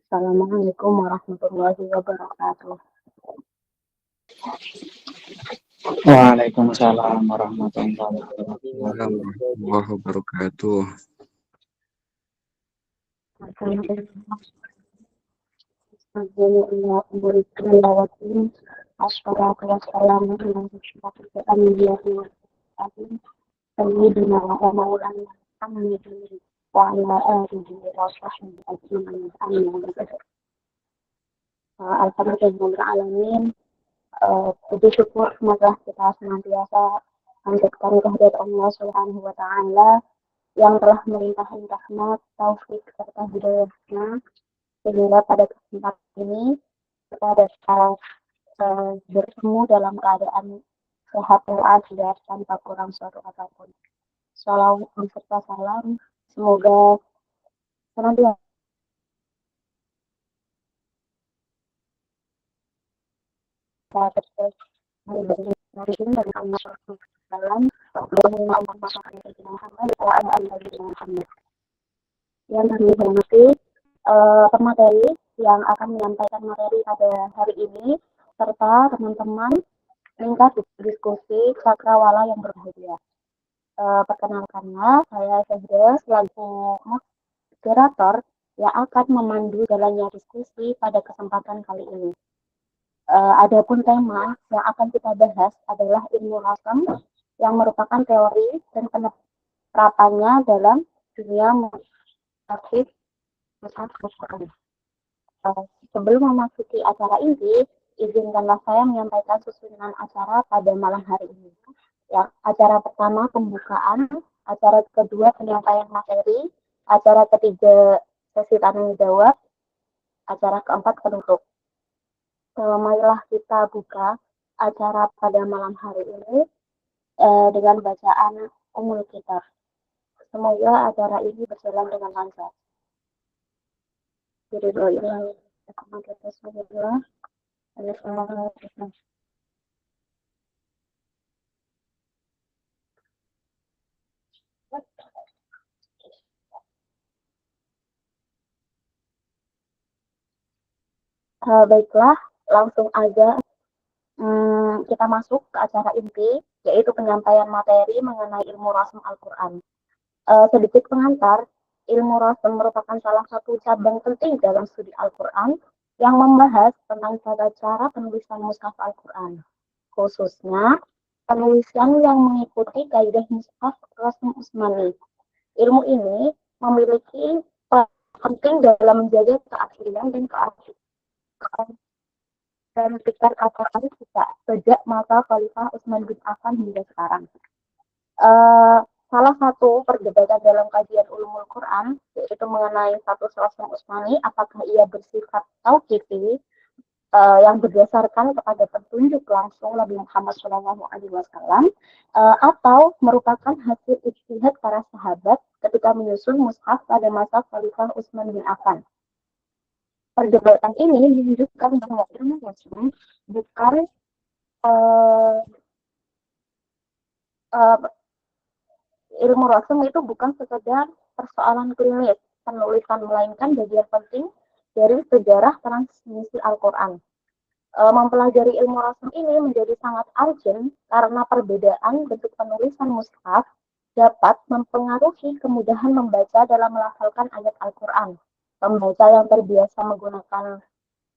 Assalamualaikum warahmatullahi wabarakatuh. Waalaikumsalam warahmatullahi Waalaikumsalam wabarakatuh. warahmatullahi wabarakatuh. Assalatu wassalamu ala asyrafil anbiya'i wal mursalin sayyidina wa maulana Muhammadin wa ala alihi wa sahbihi ajma'in. Amma ba'd. Alhamdulillah alamin. Puji syukur semoga kita senantiasa panjatkan kehadirat Allah Subhanahu wa taala yang telah melimpahkan rahmat, taufik serta hidayahnya sehingga pada kesempatan ini kita dapat bertemu dalam keadaan sehat walafiat tanpa kurang suatu apapun. Salawat serta salam semoga senantiasa dari ini dari Allah dalam yang kami hormati pemateri yang akan menyampaikan materi pada hari ini serta teman-teman tingkat diskusi cakrawala yang berbahagia. Perkenalkannya, saya Syahda selaku moderator yang akan memandu jalannya diskusi pada kesempatan kali ini. Adapun tema yang akan kita bahas adalah ilmu rasam yang merupakan teori dan penerapannya dalam dunia musafir Quran. Sebelum memasuki acara inti, izinkanlah saya menyampaikan susunan acara pada malam hari ini. Ya, acara pertama pembukaan, acara kedua penyampaian materi, acara ketiga sesi tanya jawab, acara keempat penutup. Marilah kita buka acara pada malam hari ini dengan bacaan Ummul Kitab. Semoga acara ini berjalan dengan lancar. Baiklah, langsung aja kita masuk ke acara inti, yaitu penyampaian materi mengenai ilmu rasm Al-Quran. Sedikit pengantar, ilmu rasm merupakan salah satu cabang penting dalam studi Al-Quran yang membahas tentang tata cara penulisan mushaf Al-Quran, khususnya penulisan yang mengikuti kaidah mushaf rasm Utsmani. Ilmu ini memiliki penting dalam menjaga keaslian dan keautentikan Al-Quran sejak masa Khalifah Utsman bin Affan hingga sekarang. Salah satu perdebatan dalam kajian ulumul Quran yaitu mengenai status Rasul Utsmani, apakah ia bersifat tauqifi yang berdasarkan kepada petunjuk langsung Nabi Muhammad SAW atau merupakan hasil ijtihad para sahabat ketika menyusun mushaf pada masa Khalifah Utsman bin Affan. Perdebatan ini menunjukkan bahwa ilmu rasm bukan ilmu rasm itu bukan sekedar persoalan klinis penulisan, melainkan bagian penting dari sejarah transmisi Al-Quran. Mempelajari ilmu rasm ini menjadi sangat urgent karena perbedaan bentuk penulisan mushaf dapat mempengaruhi kemudahan membaca dalam melafalkan ayat Al-Quran. Pembaca yang terbiasa menggunakan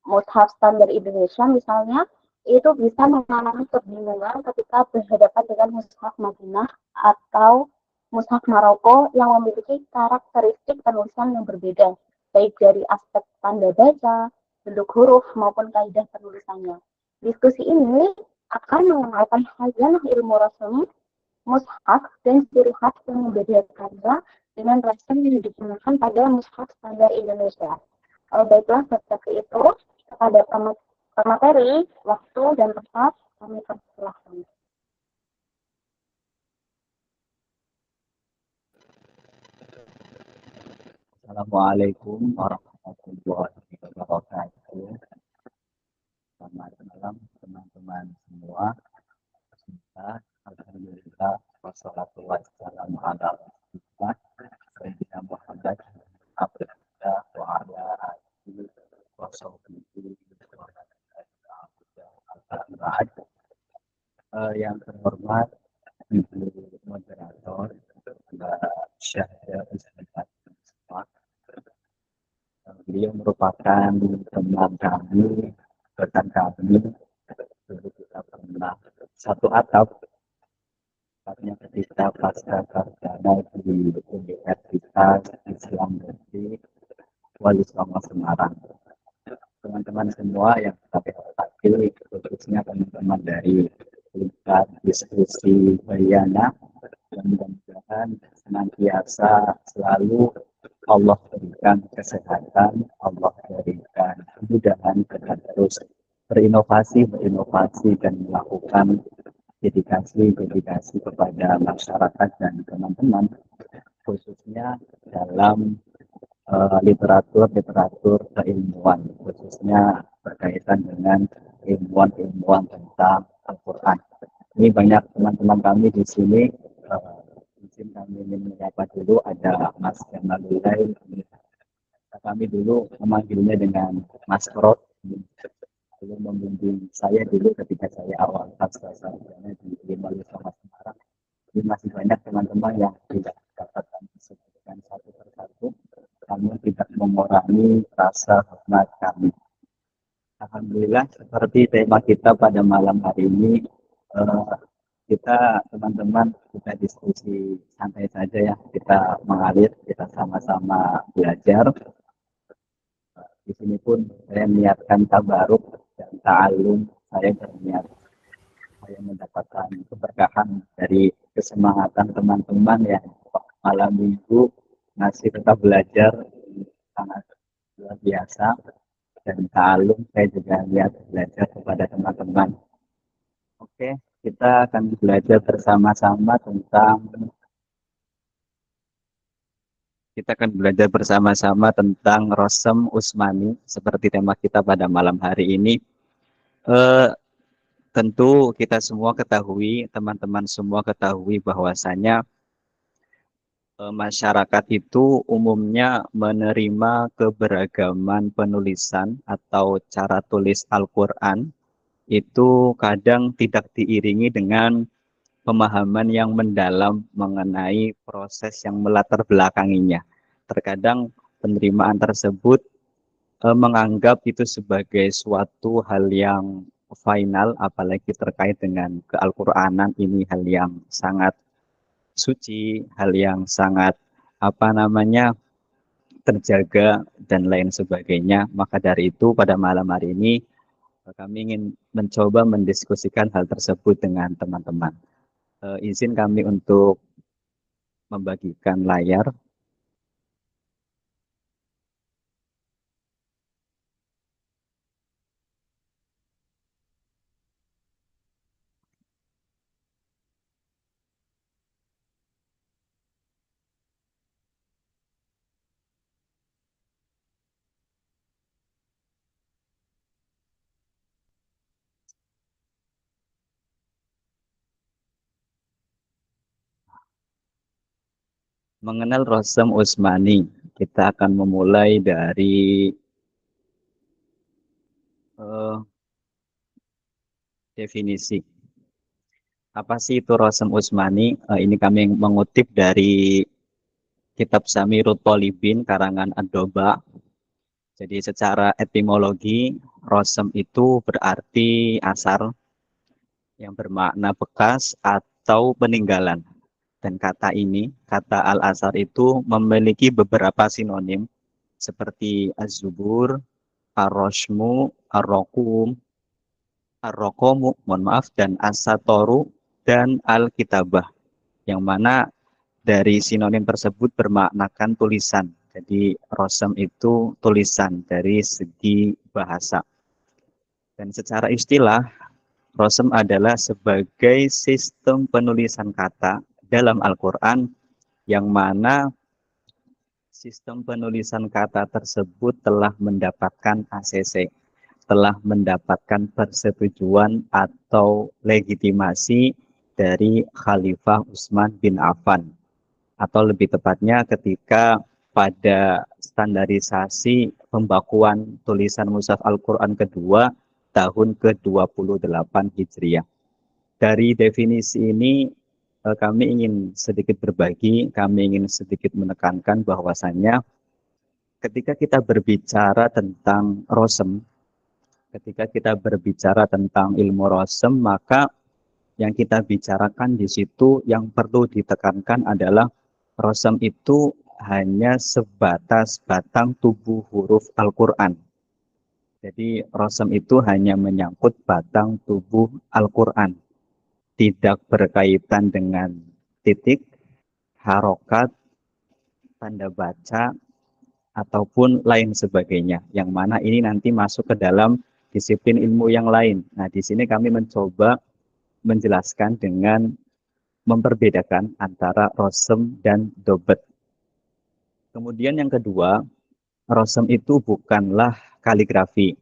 mushaf standar Indonesia misalnya, itu bisa mengalami kebingungan ketika berhadapan dengan mushaf Madinah atau mushaf Maroko yang memiliki karakteristik penulisan yang berbeda, baik dari aspek tanda baca, bentuk huruf, maupun kaidah penulisannya. Diskusi ini akan mengenalkan khazanah ilmu rasm mushaf dan ciri khas yang membedakannya dengan rasm yang digunakan pada mushaf standar Indonesia. Baiklah, seperti itu kepada pemateri, waktu dan tempat kami persilahkan. Assalamualaikum warahmatullahi wabarakatuh. Selamat malam teman-teman semua. Alhamdulillah wassalatu wassalamu ala rasulillah sayyidina Muhammad wa ala alihi Muhammad, Ibu moderator, Mbak Syahda Ustadzah. Beliau merupakan teman kami, rekan kami. Dulu kita pernah satu atap, tepatnya ketika pasca sarjana di Universitas Islam Negeri Wali Songo Semarang. Teman-teman semua yang kami hormati, khususnya teman-teman dari tingkat diskusi Bayana, dan mudah-mudahan senantiasa selalu Allah berikan kesehatan, Allah berikan kemudahan dan terus berinovasi dan melakukan dedikasi kepada masyarakat dan teman-teman, khususnya dalam literatur keilmuan, khususnya berkaitan dengan ilmuwan tentang Al-Quran. Ini banyak teman-teman kami di sini. Izin kami ingin menyapa dulu, ada Mas Jamalulail. Kami dulu memanggilnya dengan Mas Rod. Lalu membimbing saya dulu ketika saya awal pasca sarjana di Wali Songo Semarang. Jadi masih banyak teman-teman yang tidak dapat kami sebutkan satu persatu, namun tidak mengurangi rasa hormat kami. Alhamdulillah, seperti tema kita pada malam hari ini, kita teman-teman kita diskusi santai saja ya, kita mengalir, kita sama-sama belajar. Di sini pun saya niatkan tabaruk dan ta'alum, saya berniat saya mendapatkan keberkahan dari kesemangatan teman-teman yang malam minggu masih tetap belajar, sangat luar biasa. Dan ta'alum saya juga lihat belajar kepada teman-teman. Oke, kita akan belajar bersama-sama tentang Rosem Usmani, seperti tema kita pada malam hari ini. Tentu kita semua ketahui, teman-teman semua ketahui bahwasanya masyarakat itu umumnya menerima keberagaman penulisan atau cara tulis Al-Quran itu kadang tidak diiringi dengan pemahaman yang mendalam mengenai proses yang melatar belakanginya. Terkadang penerimaan tersebut menganggap itu sebagai suatu hal yang final, apalagi terkait dengan keal-Quranan, ini hal yang sangat suci, hal yang sangat terjaga dan lain sebagainya. Maka dari itu pada malam hari ini kami ingin mencoba mendiskusikan hal tersebut dengan teman-teman. Izin kami untuk membagikan layar. Mengenal Rosem Usmani, kita akan memulai dari definisi. Apa sih itu Rosem Usmani? Ini kami mengutip dari kitab Samirut Tholibin karangan Ad-Doba. Jadi secara etimologi, Rosem itu berarti asar yang bermakna bekas atau peninggalan. Dan kata ini, kata al-asar itu memiliki beberapa sinonim seperti az-zubur, ar-roshmu, ar-rokum, ar-rokomu, dan as-satoru dan al-kitabah. Yang mana dari sinonim tersebut bermaknakan tulisan. Jadi rosem itu tulisan dari segi bahasa. Dan secara istilah, rosem adalah sebagai sistem penulisan kata dalam Al-Quran yang mana sistem penulisan kata tersebut telah mendapatkan ACC, telah mendapatkan persetujuan atau legitimasi dari Khalifah Utsman bin Affan, atau lebih tepatnya ketika pada standarisasi pembakuan tulisan mushaf Al-Quran kedua tahun ke-28 Hijriah. dari definisi ini kami ingin sedikit berbagi, kami ingin sedikit menekankan bahwasannya ketika kita berbicara tentang rosem, ketika kita berbicara tentang ilmu rosem, maka yang kita bicarakan di situ yang perlu ditekankan adalah rosem itu hanya sebatas batang tubuh huruf Al-Quran. Jadi rosem itu hanya menyangkut batang tubuh Al-Quran. Tidak berkaitan dengan titik, harokat, tanda baca, ataupun lain sebagainya. Yang mana ini nanti masuk ke dalam disiplin ilmu yang lain. Nah, di sini kami mencoba menjelaskan dengan memperbedakan antara rosem dan dobet. Kemudian yang kedua, rosem itu bukanlah kaligrafi,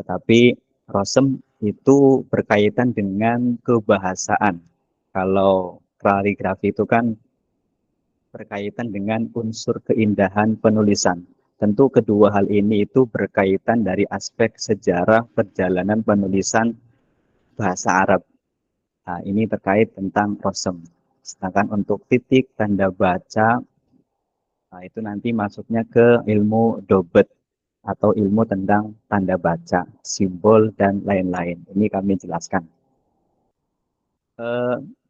tetapi rosem itu berkaitan dengan kebahasaan. Kalau kaligrafi itu kan berkaitan dengan unsur keindahan penulisan. Tentu kedua hal ini itu berkaitan dari aspek sejarah perjalanan penulisan bahasa Arab. Nah, ini terkait tentang rosem. Sedangkan untuk titik, tanda baca, nah itu nanti masuknya ke ilmu dobet atau ilmu tentang tanda baca, simbol, dan lain-lain. Ini kami jelaskan.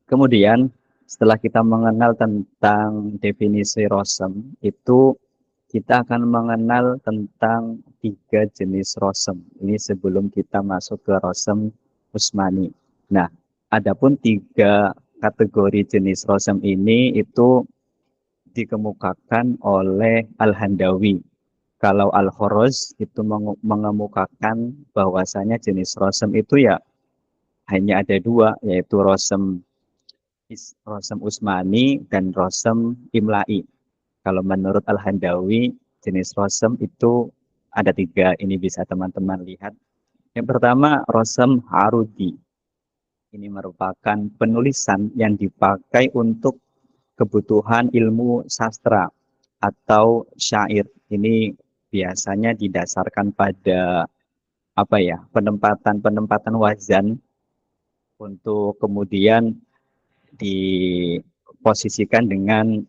Kemudian setelah kita mengenal tentang definisi rosem, itu kita akan mengenal tentang 3 jenis rosem. Ini sebelum kita masuk ke rosem Usmani. Nah, adapun 3 kategori jenis rosem ini itu dikemukakan oleh Al-Handawi. Kalau Al-Khoroz itu mengemukakan bahwasanya jenis rosem itu ya hanya ada 2, yaitu rosem Usmani dan rosem Imla'i. Kalau menurut Al-Handawi, jenis rosem itu ada 3. Ini bisa teman-teman lihat. Yang pertama, rosem Harudi. Ini merupakan penulisan yang dipakai untuk kebutuhan ilmu sastra atau syair. Ini biasanya didasarkan pada penempatan wazan untuk kemudian diposisikan dengan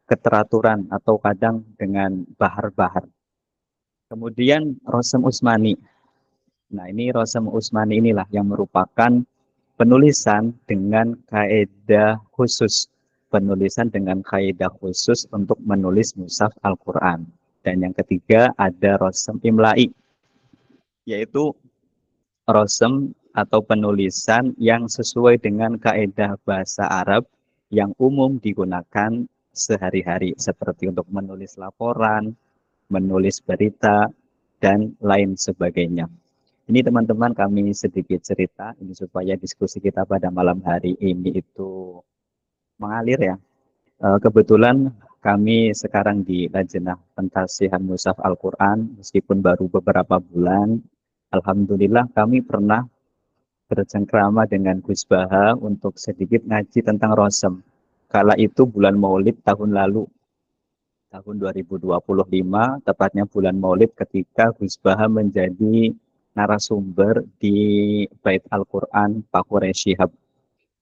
keteraturan atau kadang dengan bahar-bahar. Kemudian rosem Usmani. Nah, ini rosem Usmani inilah yang merupakan penulisan dengan kaidah khusus. Penulisan dengan kaidah khusus untuk menulis mushaf Al-Quran. Dan yang ketiga ada rosem Imla'i, yaitu rosem atau penulisan yang sesuai dengan kaidah bahasa Arab yang umum digunakan sehari-hari, seperti untuk menulis laporan, menulis berita, dan lain sebagainya. Ini teman-teman kami sedikit cerita, ini supaya diskusi kita pada malam hari ini itu mengalir ya. Kebetulan kami sekarang di Lajnah Pentasihan Mushaf Al-Quran, meskipun baru beberapa bulan, alhamdulillah kami pernah bercengkrama dengan Gus Baha untuk sedikit ngaji tentang rosem. Kala itu bulan Maulid tahun lalu, tahun 2025, tepatnya bulan Maulid ketika Gus Baha menjadi narasumber di Bait Al-Quran Pak Quraish Shihab.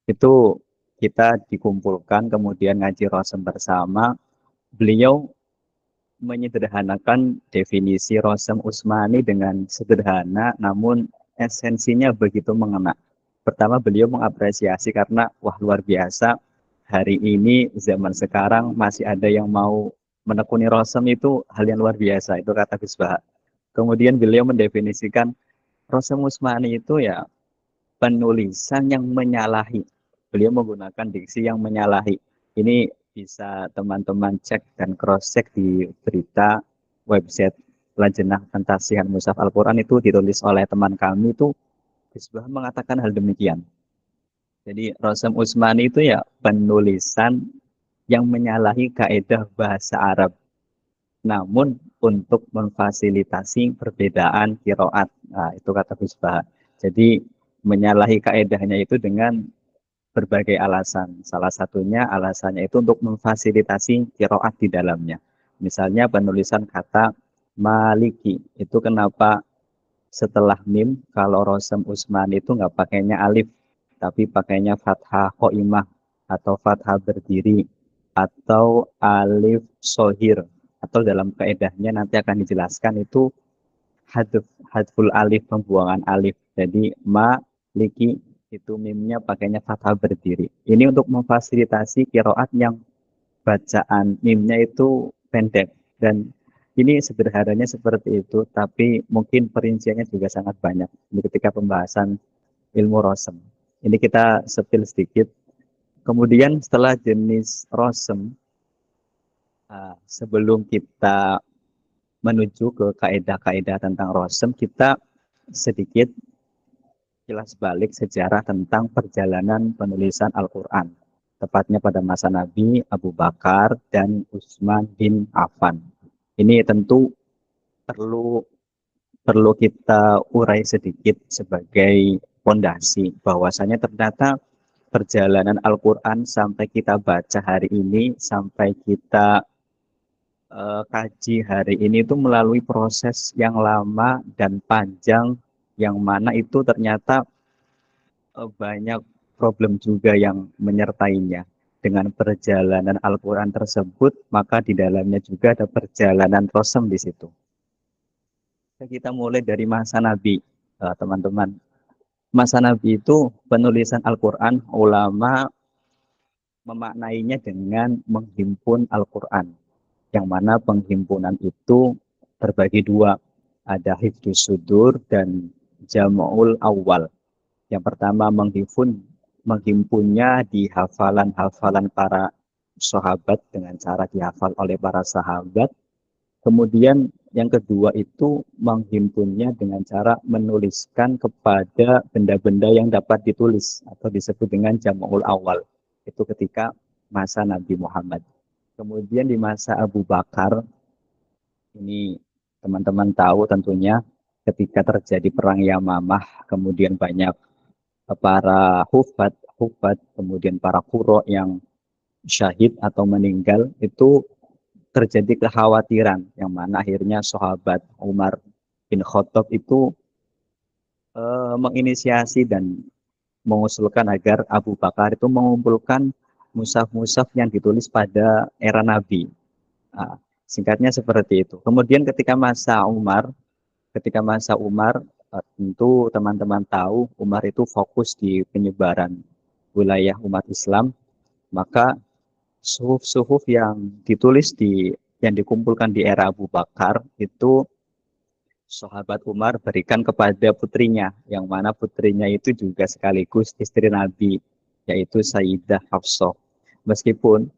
Itu kita dikumpulkan, kemudian ngaji rosem bersama. Beliau menyederhanakan definisi rosem Usmani dengan sederhana, namun esensinya begitu mengena. Pertama, beliau mengapresiasi karena, wah luar biasa, hari ini, zaman sekarang masih ada yang mau menekuni rosem, itu hal yang luar biasa, itu kata Gus Baha. Kemudian beliau mendefinisikan rosem Usmani itu ya penulisan yang menyalahi. Beliau menggunakan diksi yang menyalahi. Ini bisa teman-teman cek dan cross-check di berita website Lajnah Pentasihan Mushaf Al-Quran, itu ditulis oleh teman kami, itu Gus Baha mengatakan hal demikian. Jadi rosem Usmani itu ya penulisan yang menyalahi kaidah bahasa Arab, namun untuk memfasilitasi perbedaan qiraat. Nah, itu kata Gus Baha. Jadi menyalahi kaedahnya itu dengan berbagai alasan. Salah satunya alasannya itu untuk memfasilitasi qiraat di dalamnya. Misalnya penulisan kata maliki. Itu kenapa setelah mim, kalau rosem Usmani itu nggak pakainya alif, tapi pakainya fathah qaimah atau fathah berdiri atau alif sohir, atau dalam kaedahnya nanti akan dijelaskan itu hadful alif, pembuangan alif. Jadi ma liki itu mimnya pakainya fathah berdiri. Ini untuk memfasilitasi kiroat yang bacaan mimnya itu pendek, dan ini sederhananya seperti itu, tapi mungkin perinciannya juga sangat banyak. Ini ketika pembahasan ilmu rosem. Ini kita sepil sedikit. Kemudian setelah jenis rosem, sebelum kita menuju ke kaidah-kaidah tentang rosem, kita sedikit kilas balik sejarah tentang perjalanan penulisan Al-Quran. Tepatnya pada masa Nabi Abu Bakar dan Utsman bin Affan. Ini tentu perlu kita urai sedikit sebagai fondasi, bahwasanya ternyata perjalanan Al-Quran sampai kita baca hari ini, sampai kita kaji hari ini itu melalui proses yang lama dan panjang, yang mana itu ternyata banyak problem juga yang menyertainya. Dengan perjalanan Al-Quran tersebut, maka di dalamnya juga ada perjalanan rosem di situ. Kita mulai dari masa Nabi, teman-teman. Masa Nabi itu penulisan Al-Quran, ulama memaknainya dengan menghimpun Al-Quran, yang mana penghimpunan itu terbagi dua, ada hifdzus sudur dan jam'ul awal. Yang pertama menghimpunnya di hafalan-hafalan para sahabat dengan cara dihafal oleh para sahabat. Kemudian yang kedua itu menghimpunnya dengan cara menuliskan kepada benda-benda yang dapat ditulis atau disebut dengan jam'ul awal. Itu ketika masa Nabi Muhammad. Kemudian di masa Abu Bakar, ini teman-teman tahu tentunya ketika terjadi perang Yamamah, kemudian banyak para hufat, kemudian para qurra yang syahid atau meninggal, itu terjadi kekhawatiran, yang mana akhirnya sahabat Umar bin Khattab itu menginisiasi dan mengusulkan agar Abu Bakar itu mengumpulkan mushaf-mushaf yang ditulis pada era Nabi. Nah, singkatnya seperti itu. Kemudian ketika masa Umar, tentu teman-teman tahu Umar itu fokus di penyebaran wilayah umat Islam, maka suhuf-suhuf yang dikumpulkan di era Abu Bakar itu sahabat Umar berikan kepada putrinya, yang mana putrinya itu juga sekaligus istri Nabi, yaitu Sayyidah Hafsah. Meskipun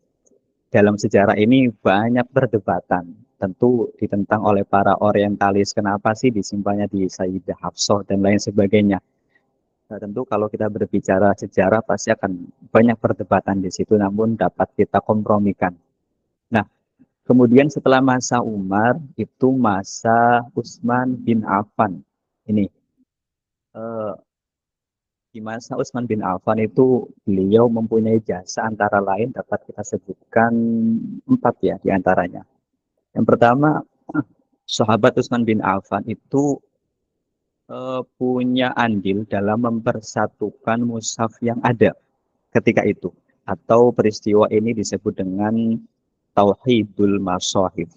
dalam sejarah ini banyak perdebatan, tentu ditentang oleh para orientalis, kenapa sih disimpannya di Sayyidah Hafsah dan lain sebagainya. Nah, tentu kalau kita berbicara sejarah pasti akan banyak perdebatan di situ, namun dapat kita kompromikan. Nah, kemudian setelah masa Umar itu masa Utsman bin Affan. Ini di masa Utsman bin Affan itu beliau mempunyai jasa antara lain dapat kita sebutkan 4 ya di antaranya. Yang pertama, sahabat Utsman bin Affan itu punya andil dalam mempersatukan mushaf yang ada ketika itu, atau peristiwa ini disebut dengan Tauhidul Mashahif.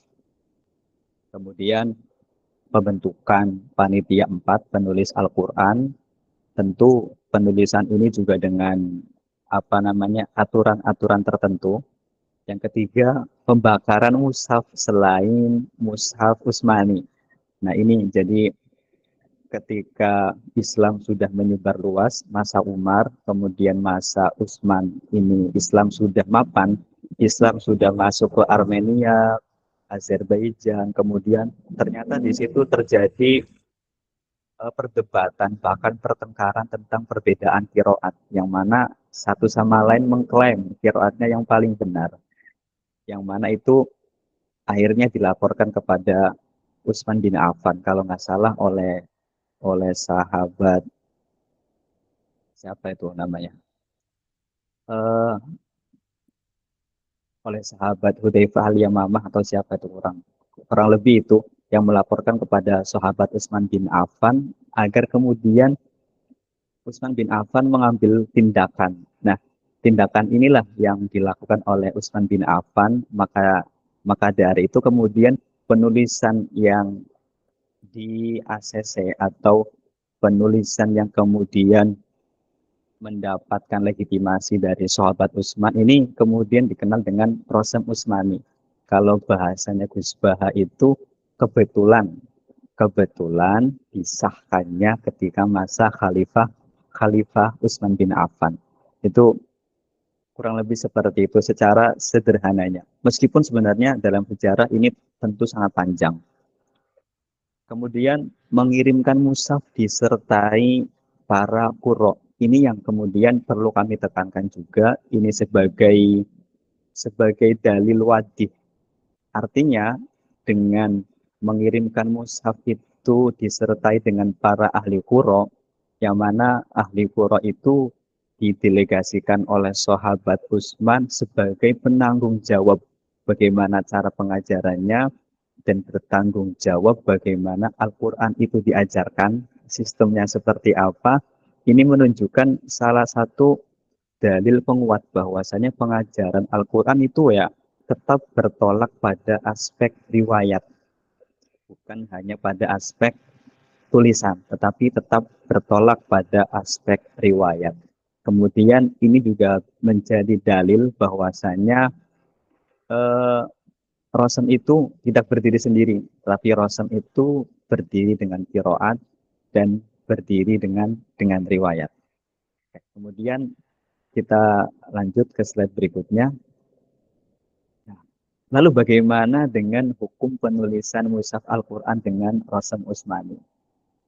Kemudian pembentukan panitia 4 penulis Al-Quran, tentu penulisan ini juga dengan aturan-aturan tertentu. Yang ketiga, pembakaran mushaf selain mushaf Utsmani. Nah, ini jadi ketika Islam sudah menyebar luas, masa Umar, kemudian masa Utsman, ini Islam sudah mapan, Islam sudah masuk ke Armenia, Azerbaijan, kemudian ternyata di situ terjadi perdebatan, bahkan pertengkaran tentang perbedaan kiroat, yang mana satu sama lain mengklaim kiroatnya yang paling benar, yang mana itu akhirnya dilaporkan kepada Utsman bin Affan, kalau nggak salah oleh sahabat, siapa itu namanya, oleh sahabat Hudzaifah al-Yamamah atau siapa itu, kurang lebih itu yang melaporkan kepada sahabat Utsman bin Affan agar kemudian Utsman bin Affan mengambil tindakan. Nah, tindakan inilah yang dilakukan oleh Utsman bin Affan, maka dari itu kemudian penulisan yang di ACC atau penulisan yang kemudian mendapatkan legitimasi dari sahabat Utsman ini kemudian dikenal dengan Rosem Utsmani. Kalau bahasanya Gus Baha itu kebetulan disahkannya ketika masa Khalifah Utsman bin Affan. Itu kurang lebih seperti itu secara sederhananya. Meskipun sebenarnya dalam sejarah ini tentu sangat panjang. Kemudian mengirimkan mushaf disertai para qurra. Ini yang kemudian perlu kami tekankan juga, ini sebagai dalil wajib. Artinya dengan mengirimkan mushaf itu disertai dengan para ahli qurra, yang mana ahli qurra itu didelegasikan oleh sahabat Utsman sebagai penanggung jawab bagaimana cara pengajarannya dan bertanggung jawab bagaimana Al-Quran itu diajarkan, sistemnya seperti apa. Ini menunjukkan salah satu dalil penguat bahwasanya pengajaran Al-Quran itu ya tetap bertolak pada aspek riwayat, bukan hanya pada aspek tulisan, tetapi tetap bertolak pada aspek riwayat. Kemudian ini juga menjadi dalil bahwasanya Rosem itu tidak berdiri sendiri, tapi Rosem itu berdiri dengan qiraat dan berdiri dengan riwayat. Kemudian kita lanjut ke slide berikutnya. Lalu bagaimana dengan hukum penulisan mushaf Al-Quran dengan Rosem Utsmani?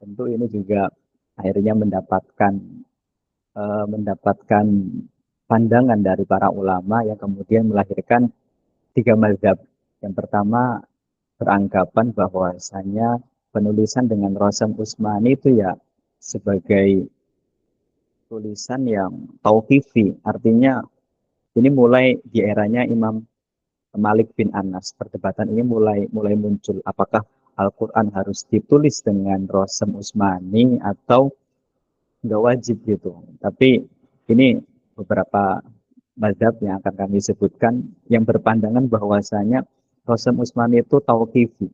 Tentu ini juga akhirnya mendapatkan pandangan dari para ulama yang kemudian melahirkan 3 mazhab. Yang pertama beranggapan bahwasanya penulisan dengan Rosem Utsmani itu ya sebagai tulisan yang tauqifi, artinya ini mulai di eranya Imam Malik bin Anas. Perdebatan ini mulai muncul, apakah Al-Quran harus ditulis dengan Rosem Utsmani atau nggak wajib gitu. Tapi ini beberapa mazhab yang akan kami sebutkan yang berpandangan bahwasanya Rosem Utsmani itu tauqifi.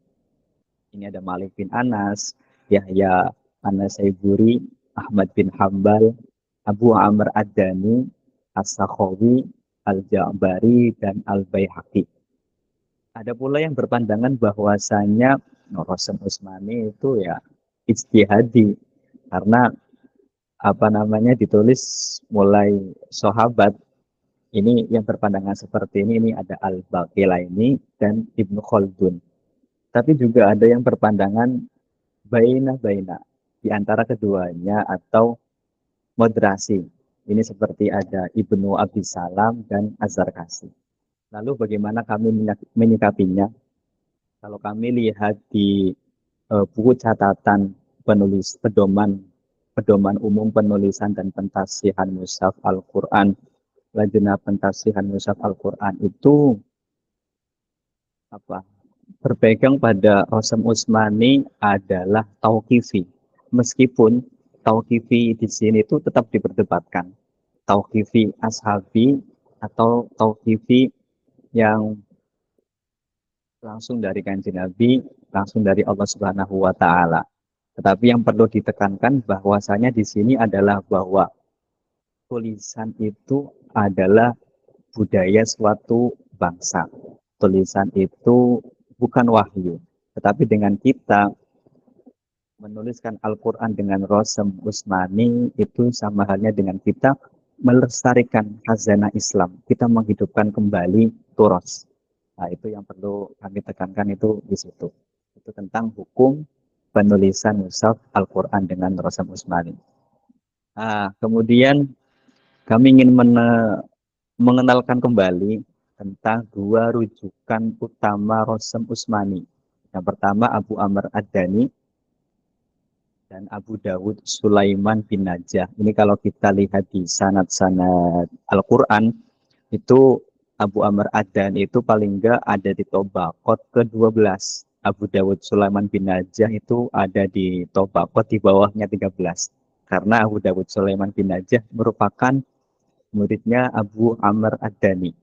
Ini ada Malik bin Anas, Yahya An-Nasaiburi, Ahmad bin Hambal, Abu Amr Ad-Dani, As-Sakhawi, Al-Ja'bari, dan Al-Baihaqi. Ada pula yang berpandangan bahwasanya Rosem Utsmani itu ya ijtihadi, karena ditulis mulai sahabat. Ini yang berpandangan seperti ini ada Al-Baqilaini dan Ibnu Khaldun. Tapi juga ada yang berpandangan baina di antara keduanya atau moderasi. Ini seperti ada Ibnu Abi Salam dan Az-Zarkasi. Lalu bagaimana kami menyikapinya? Kalau kami lihat di buku catatan penulis pedoman umum penulisan dan pentasihan mushaf Al-Quran, Lajnah Pentasihan Mushaf Al-Quran itu berpegang pada Rosem Utsmani adalah tauqifi. Meskipun tauqifi di sini itu tetap diperdebatkan. Tauqifi ashabi atau tauqifi yang langsung dari Kanjeng Nabi, langsung dari Allah Subhanahu wa taala. Tetapi yang perlu ditekankan bahwasanya di sini adalah bahwa tulisan itu adalah budaya suatu bangsa. Tulisan itu bukan wahyu, tetapi dengan kita menuliskan Al-Quran dengan Rosem Utsmani itu sama halnya dengan kita melestarikan khazanah Islam. Kita menghidupkan kembali turos. Nah, itu yang perlu kami tekankan itu di situ. Itu tentang hukum penulisan mushaf Al-Quran dengan Rosem Utsmani. Nah, kemudian kami ingin mengenalkan kembali tentang 2 rujukan utama Rosem Utsmani. Yang pertama Abu Amr Ad-Dani dan Abu Dawud Sulaiman bin Najah. Ini kalau kita lihat di sanad-sanad Al-Quran, itu Abu Amr Ad-Dani itu paling enggak ada di Tobaqot ke-12. Abu Dawud Sulaiman bin Najah itu ada di Tobaqot di bawahnya 13. karena Abu Dawud Sulaiman bin Najah merupakan muridnya Abu Amr Ad-Dani.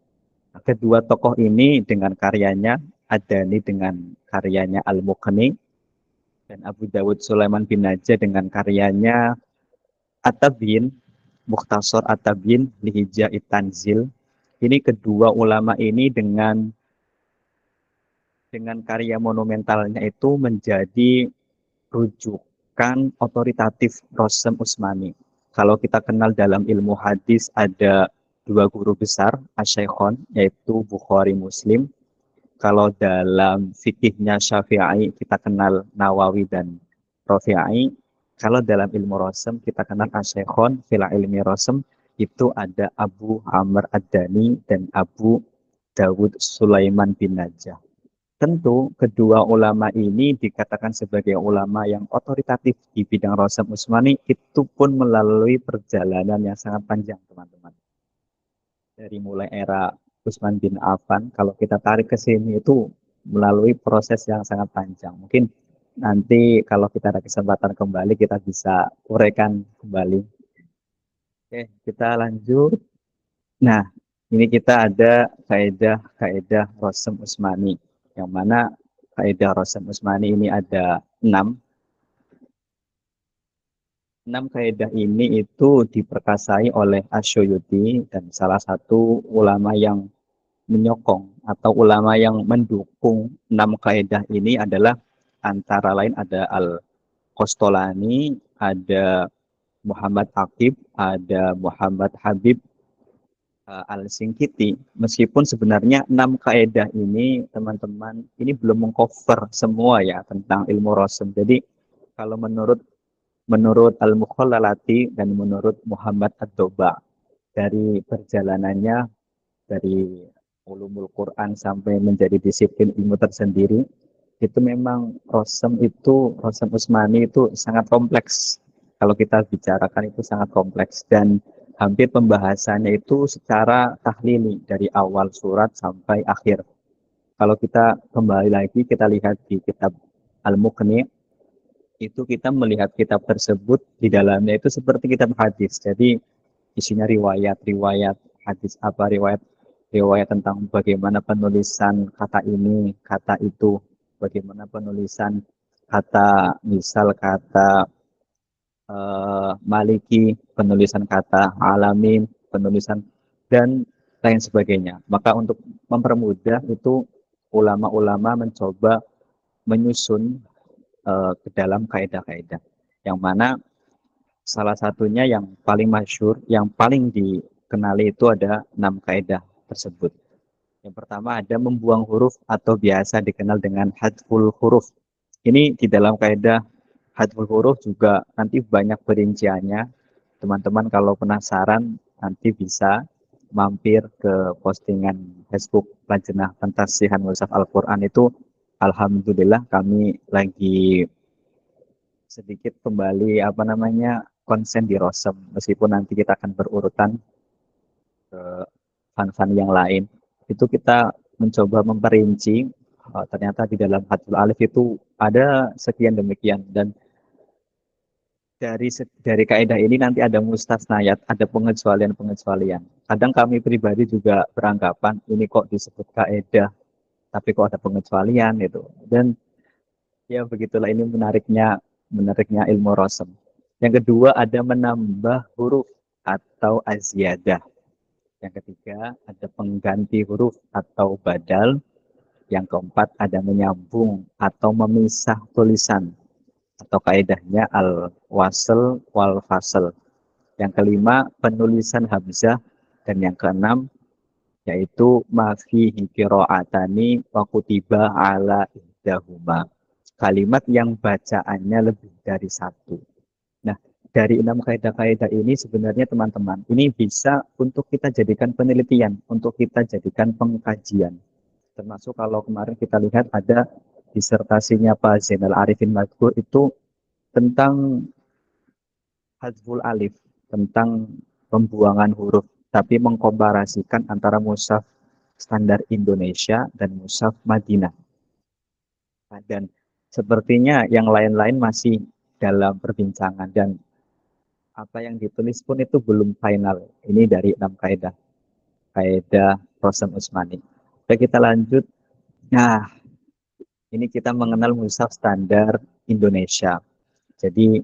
Kedua tokoh ini dengan karyanya, Ad-Dani dengan karyanya Al-Muqni, dan Abu Dawud Sulaiman bin Najah dengan karyanya At-Tabyin, Mukhtasar At-Tabyin li Hija'it Tanzil. Ini kedua ulama ini dengan karya monumentalnya itu menjadi rujukan otoritatif Rosem Usmani. Kalau kita kenal dalam ilmu hadis ada dua guru besar, Asy-Syekhon, yaitu Bukhari Muslim. Kalau dalam fikihnya Syafi'i kita kenal Nawawi dan Rafi'i. Kalau dalam ilmu Rosem kita kenal Asy-Syekhon, fil ilmi Rosem itu ada Abu Amr Ad-Dani dan Abu Dawud Sulaiman bin Najah. Tentu kedua ulama ini dikatakan sebagai ulama yang otoritatif di bidang Rosem Usmani itu pun melalui perjalanan yang sangat panjang, teman-teman. Dari mulai era Utsman bin Affan, kalau kita tarik ke sini itu melalui proses yang sangat panjang. Mungkin nanti kalau kita ada kesempatan kembali kita bisa uraikan kembali. Oke, kita lanjut. Nah, ini kita ada kaidah Rosem Usmani, yang mana kaidah Rosem Usmani ini ada 6. 6 kaidah ini itu diperkasai oleh Asy-Syuyuti, dan salah satu ulama yang menyokong atau ulama yang mendukung 6 kaidah ini adalah antara lain ada Al-Qostolani, ada Muhammad Aqib, ada Muhammad Habib Al-Singkiti. Meskipun sebenarnya 6 kaidah ini teman-teman ini belum mengcover semua ya tentang ilmu Rosem. Jadi kalau menurut Al-Mukhallalati dan menurut Muhammad Ad-Doba, dari perjalanannya dari ulumul Quran sampai menjadi disiplin ilmu tersendiri, itu memang Rosem Usmani itu sangat kompleks. Kalau kita bicarakan itu sangat kompleks, dan hampir pembahasannya itu secara tahlili dari awal surat sampai akhir. Kalau kita kembali lagi kita lihat di kitab Al-Muqni, itu kita melihat kitab tersebut di dalamnya itu seperti kitab hadis. Jadi isinya riwayat hadis, riwayat tentang bagaimana penulisan kata ini, kata itu, bagaimana penulisan kata, misal kata maliki, penulisan kata alamin, penulisan dan lain sebagainya. Maka untuk mempermudah itu ulama-ulama mencoba menyusun ke dalam kaidah-kaidah, yang mana salah satunya yang paling masyhur, yang paling dikenali itu ada 6 kaidah tersebut. Yang pertama ada membuang huruf atau biasa dikenal dengan hadful huruf. Ini di dalam kaidah hadful huruf juga nanti banyak perinciannya. Teman-teman kalau penasaran nanti bisa mampir ke postingan Facebook Lajnah Pentasihan Mushaf Al-Quran itu. Alhamdulillah kami lagi sedikit kembali konsen di Rosem, meskipun nanti kita akan berurutan ke fan-fan yang lain. Itu kita mencoba memperinci ternyata di dalam hadful alif itu ada sekian demikian, dan dari kaidah ini nanti ada mustasnayat, ada pengecualian. Kadang kami pribadi juga beranggapan ini kok disebut kaidah tapi kok ada pengecualian itu. Dan ya begitulah, ini menariknya ilmu Rosem. Yang kedua ada menambah huruf atau aziyadah. Yang ketiga ada pengganti huruf atau badal. Yang keempat ada menyambung atau memisah tulisan atau kaidahnya al-wasl wal fasl. Yang kelima penulisan hamzah, dan yang keenam yaitu mafihi qira'atani wa kutiba ala ihdahuma. Kalimat yang bacaannya lebih dari satu. Nah, dari 6 kaidah-kaidah ini sebenarnya teman-teman, ini bisa untuk kita jadikan penelitian, untuk kita jadikan pengkajian. Termasuk kalau kemarin kita lihat ada disertasinya Pak Zainal Arifin Madkur itu tentang hadful alif, tentang pembuangan huruf, tapi mengkomparasikan antara mushaf standar Indonesia dan mushaf Madinah. Dan sepertinya yang lain-lain masih dalam perbincangan, dan apa yang ditulis pun itu belum final. Ini dari 6 kaidah. Kaidah Rosem Usmani. Oke, kita lanjut. Nah, ini kita mengenal mushaf standar Indonesia. Jadi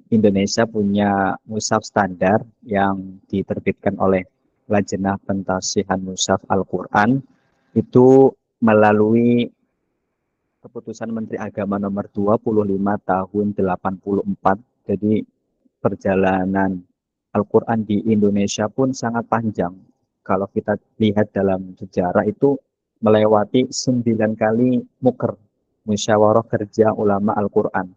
Indonesia punya mushaf standar yang diterbitkan oleh Lajnah Pentasihan Mushaf Al-Quran itu melalui keputusan Menteri Agama nomor 25 tahun 84. Jadi perjalanan Al-Quran di Indonesia pun sangat panjang. Kalau kita lihat dalam sejarah itu melewati 9 kali muker, musyawarah kerja ulama Al-Quran,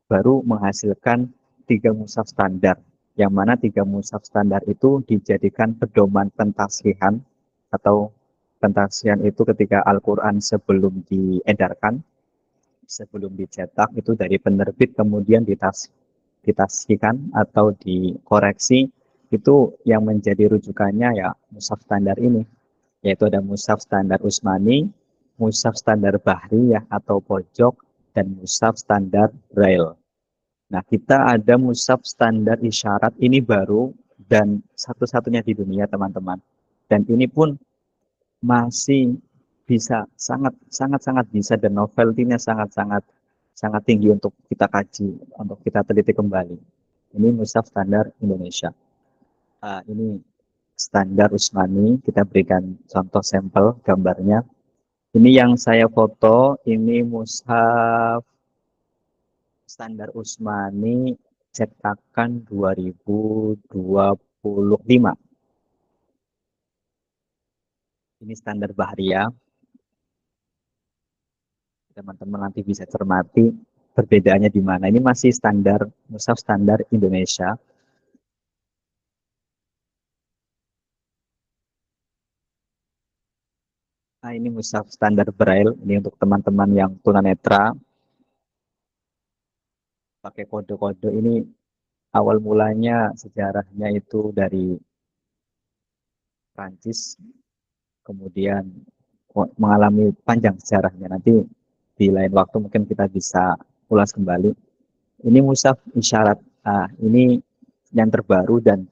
baru menghasilkan 3 mushaf standar, yang mana 3 mushaf standar itu dijadikan pedoman pentasihan, atau pentasihan itu ketika Al-Quran sebelum diedarkan, sebelum dicetak itu dari penerbit kemudian ditasihkan atau dikoreksi, itu yang menjadi rujukannya ya mushaf standar ini, yaitu ada mushaf standar Usmani, mushaf standar Bahriyah atau pojok, dan mushaf standar Braille. Nah, kita ada mushaf standar isyarat, ini baru dan satu-satunya di dunia, teman-teman. Dan ini pun masih bisa sangat bisa, dan novelty-nya sangat tinggi untuk kita kaji, untuk kita teliti kembali. Ini mushaf standar Indonesia. Ini standar Usmani, kita berikan contoh sampel gambarnya. Ini yang saya foto, ini mushaf standar Usmani cetakan 2025. Ini standar Bahriyah. Teman-teman nanti bisa cermati perbedaannya di mana. Ini masih standar, mushaf standar Indonesia. Nah, ini mushaf standar Braille. Ini untuk teman-teman yang tunanetra. Pakai kode-kode. Ini awal mulanya sejarahnya itu dari Prancis. Kemudian mengalami panjang sejarahnya. Nanti di lain waktu mungkin kita bisa ulas kembali. Ini mushaf isyarat. Ini yang terbaru dan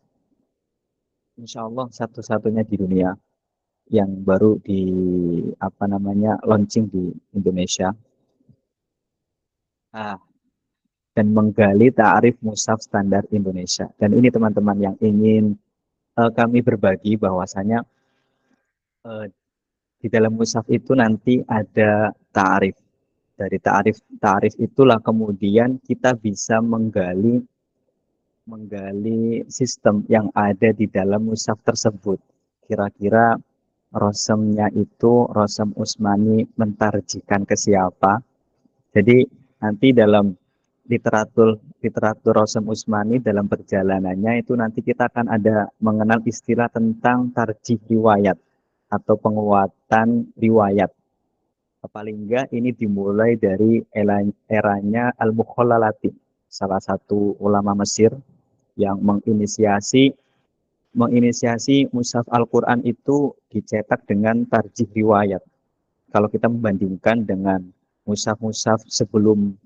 insya Allah satu-satunya di dunia yang baru di launching di Indonesia. Dan menggali ta'arif mushaf standar Indonesia. Dan ini teman-teman yang ingin kami berbagi bahwasanya di dalam mushaf itu nanti ada ta'arif. Dari ta'arif itulah kemudian kita bisa menggali sistem yang ada di dalam mushaf tersebut. Kira-kira rosemnya itu, rosem Usmani mentarjikan ke siapa. Jadi nanti dalam literatur rosem Usmani dalam perjalanannya itu nanti kita akan ada mengenal istilah tentang tarjih riwayat atau penguatan riwayat. Paling enggak ini dimulai dari eranya Al-Mukhallalati, salah satu ulama Mesir yang menginisiasi mushaf Al-Quran itu dicetak dengan tarjih riwayat. Kalau kita membandingkan dengan mushaf-mushaf sebelum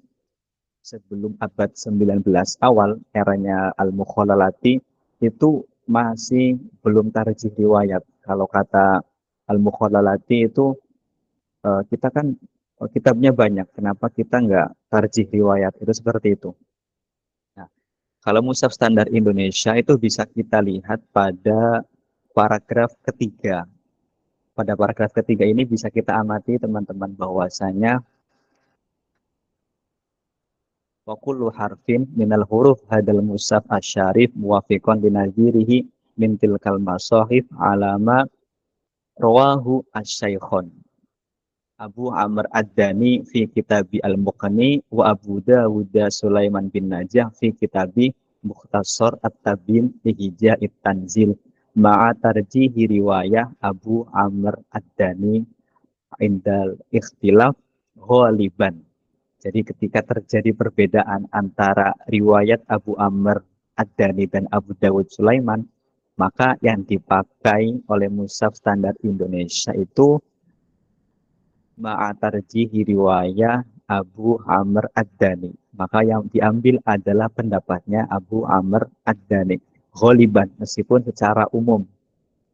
abad 19 awal, eranya Al-Mukhallalati, itu masih belum tarjih riwayat. Kalau kata Al-Mukhallalati itu, kita kan kitabnya banyak, kenapa kita nggak tarjih riwayat? Itu seperti itu. Nah, kalau mushaf standar Indonesia itu bisa kita lihat pada paragraf ketiga. Pada paragraf ketiga ini bisa kita amati teman-teman bahwasanya wa kullu harfin minal huruf hadal mushaf asyarif muwafiqan binazirihi min tilkal masahif alama rawahu asy-syaikhon Abu Amr Ad-Dani fi kitabi Al-Muqni wa Abu Dawud Sulaiman bin Najah fi kitabi Mukhtasar At-Tabin fi Hija'it Tanzil ma'a tarjihi riwayah Abu Amr Ad-Dani indal ikhtilaf ghaliban. Jadi ketika terjadi perbedaan antara riwayat Abu Amr Ad-Dani dan Abu Dawud Sulaiman, maka yang dipakai oleh mushaf standar Indonesia itu ma'atarjihi riwayah Abu Amr Ad-Dani. Maka yang diambil adalah pendapatnya Abu Amr Ad-Dani. Ghaliban, meskipun secara umum.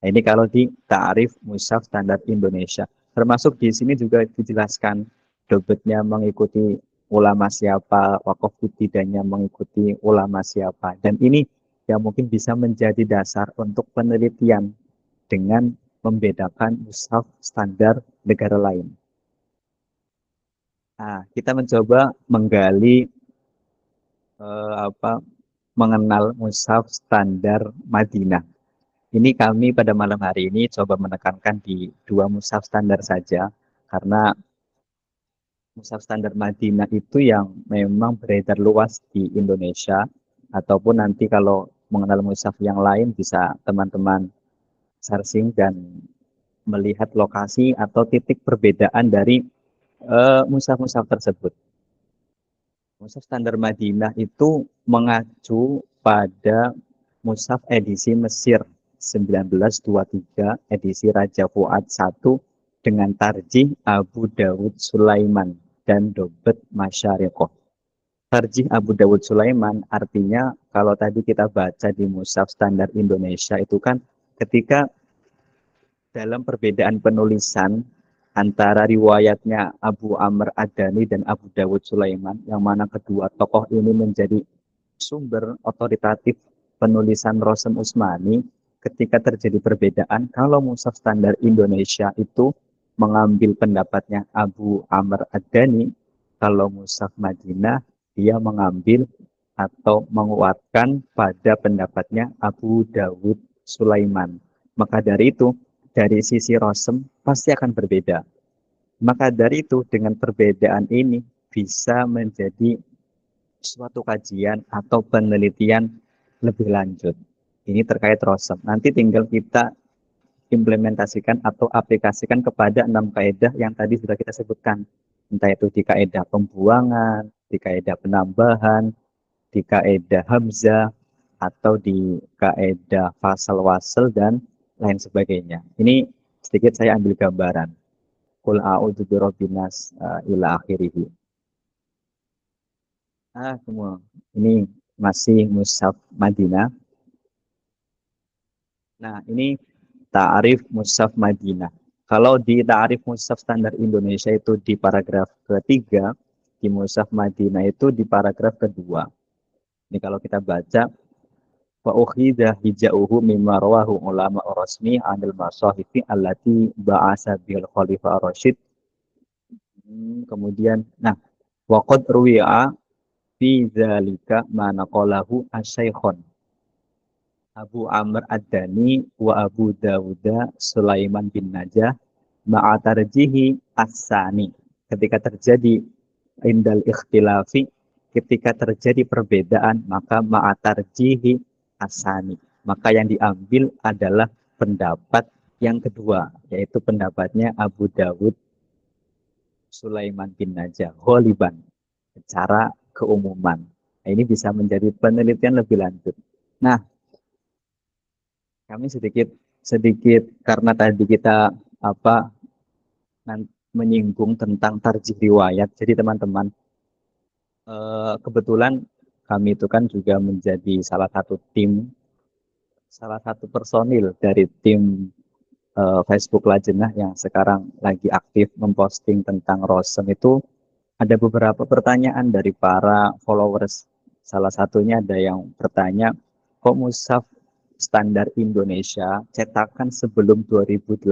Nah, ini kalau di ta'rif mushaf standar Indonesia. Termasuk di sini juga dijelaskan dobetnya mengikuti ulama siapa, wakaf tidaknya mengikuti ulama siapa. Dan ini yang mungkin bisa menjadi dasar untuk penelitian dengan membedakan mushaf standar negara lain. Nah, kita mencoba menggali mengenal mushaf standar Madinah. Ini kami pada malam hari ini coba menekankan di dua mushaf standar saja, karena mushaf standar Madinah itu yang memang beredar luas di Indonesia, ataupun nanti kalau mengenal mushaf yang lain bisa teman-teman searching dan melihat lokasi atau titik perbedaan dari mushaf-mushaf tersebut. Mushaf standar Madinah itu mengacu pada mushaf edisi Mesir 1923 edisi Raja Fuad I dengan tarjih Abu Dawud Sulaiman dan Dobet Masyariqoh. Tarjih Abu Dawud Sulaiman artinya kalau tadi kita baca di mushaf standar Indonesia itu kan ketika dalam perbedaan penulisan antara riwayatnya Abu Amr Ad-Dani dan Abu Dawud Sulaiman, yang mana kedua tokoh ini menjadi sumber otoritatif penulisan Rosem Usmani, ketika terjadi perbedaan, kalau mushaf standar Indonesia itu mengambil pendapatnya Abu Amr Ad-Dani, kalau mushaf Madinah dia mengambil atau menguatkan pada pendapatnya Abu Dawud Sulaiman. Maka dari itu, dari sisi Rosem pasti akan berbeda. Maka dari itu, dengan perbedaan ini bisa menjadi suatu kajian atau penelitian lebih lanjut. Ini terkait Rosem. Nanti tinggal kita implementasikan atau aplikasikan kepada 6 kaidah yang tadi sudah kita sebutkan. Entah itu di kaidah pembuangan, di kaidah penambahan, di kaidah hamzah, atau di kaidah fasal wasal dan lain sebagainya. Ini sedikit saya ambil gambaran. Qul a'udzu birabbin nas ila akhirih. Semua. Ini masih mushaf Madinah. Nah, ini ta'arif mushaf Madinah. Kalau di ta'arif mushaf standar Indonesia itu di paragraf ketiga, di mushaf Madinah itu di paragraf kedua. Ini kalau kita baca, wa ukhidha hijauhu mimma rawahu ulama rasmi anil masahifi allati ba'asa bil khalifah Rashid. Kemudian, nah, waqad ruwi'a fi dzalika ma naqalahu asy-syaikhon Abu Amr Ad-Dani wa Abu Dawuda Sulaiman bin Najah ma'a tarjihi as-sani. Ketika terjadi indal ikhtilafi, ketika terjadi perbedaan, maka ma'a tarjihi as-sani. Maka yang diambil adalah pendapat yang kedua, yaitu pendapatnya Abu Dawud Sulaiman bin Najah, ghaliban, secara keumuman. Nah, ini bisa menjadi penelitian lebih lanjut. Nah, kami sedikit karena tadi kita menyinggung tentang tarjih riwayat. Jadi teman-teman, kebetulan kami itu kan juga menjadi salah satu personil dari tim Facebook Lajnah yang sekarang lagi aktif memposting tentang Rosem itu. Ada beberapa pertanyaan dari para followers. Salah satunya ada yang bertanya, kok mushaf standar Indonesia cetakan sebelum 2018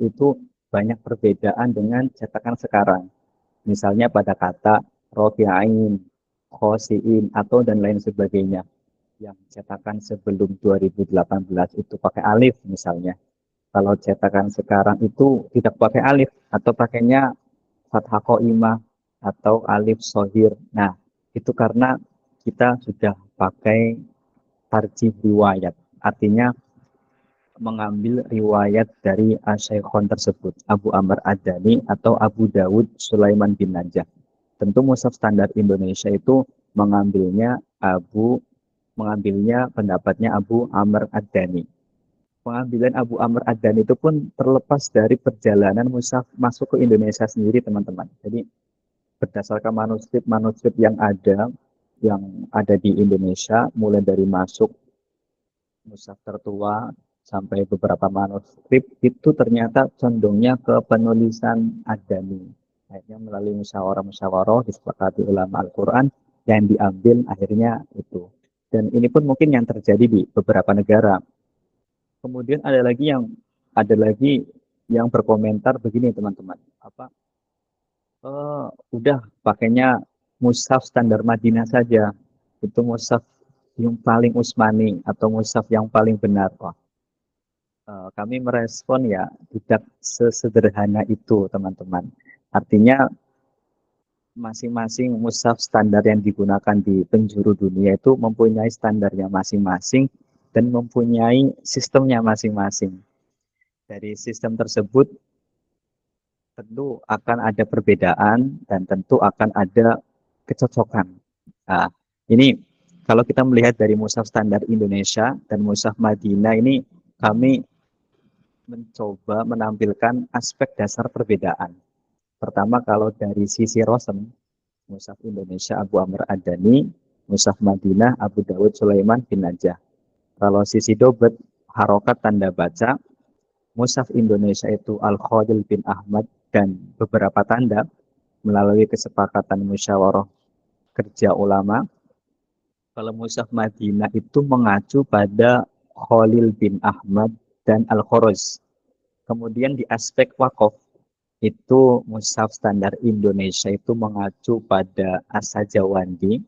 itu banyak perbedaan dengan cetakan sekarang. Misalnya pada kata rofi'ain, khosiin, atau dan lain sebagainya. Yang cetakan sebelum 2018 itu pakai alif misalnya. Kalau cetakan sekarang itu tidak pakai alif atau pakainya fathah qaimah atau alif sohir. Nah, itu karena kita sudah pakai tarjih riwayat. Artinya mengambil riwayat dari asy-syaikhon tersebut, Abu Amr Ad-Dani atau Abu Dawud Sulaiman bin Najah. Tentu mushaf standar Indonesia itu mengambilnya pendapatnya Abu Amr Ad-Dani. Pengambilan Abu Amr Ad-Dani itu pun terlepas dari perjalanan mushaf masuk ke Indonesia sendiri, teman-teman. Jadi berdasarkan manuskrip yang ada di Indonesia, mulai dari masuk mushaf tertua sampai beberapa manuskrip itu ternyata condongnya ke penulisan adami. Akhirnya melalui musyawarah disepakati ulama Al-Quran yang diambil akhirnya itu. Dan ini pun mungkin yang terjadi di beberapa negara. Kemudian ada lagi yang berkomentar begini teman-teman, udah pakainya mushaf standar Madinah saja, itu mushaf yang paling usmani atau mushaf yang paling benar. Kami merespon ya tidak sesederhana itu teman-teman. Artinya masing-masing mushaf standar yang digunakan di penjuru dunia itu mempunyai standarnya masing-masing dan mempunyai sistemnya masing-masing. Dari sistem tersebut tentu akan ada perbedaan dan tentu akan ada kecocokan. Nah, ini kalau kita melihat dari mushaf standar Indonesia dan mushaf Madinah ini, kami mencoba menampilkan aspek dasar perbedaan. Pertama, kalau dari sisi rosem, mushaf Indonesia Abu Amr Ad-Dani, mushaf Madinah Abu Dawud Sulaiman bin Najah. Kalau sisi dobet, harokat tanda baca, mushaf Indonesia itu Al-Khalil bin Ahmad dan beberapa tanda melalui kesepakatan musyawarah kerja ulama. Kalau mushaf Madinah itu mengacu pada Khalil bin Ahmad dan Al-Khoroz. Kemudian di aspek wakaf, itu mushaf standar Indonesia itu mengacu pada As-Sajawandi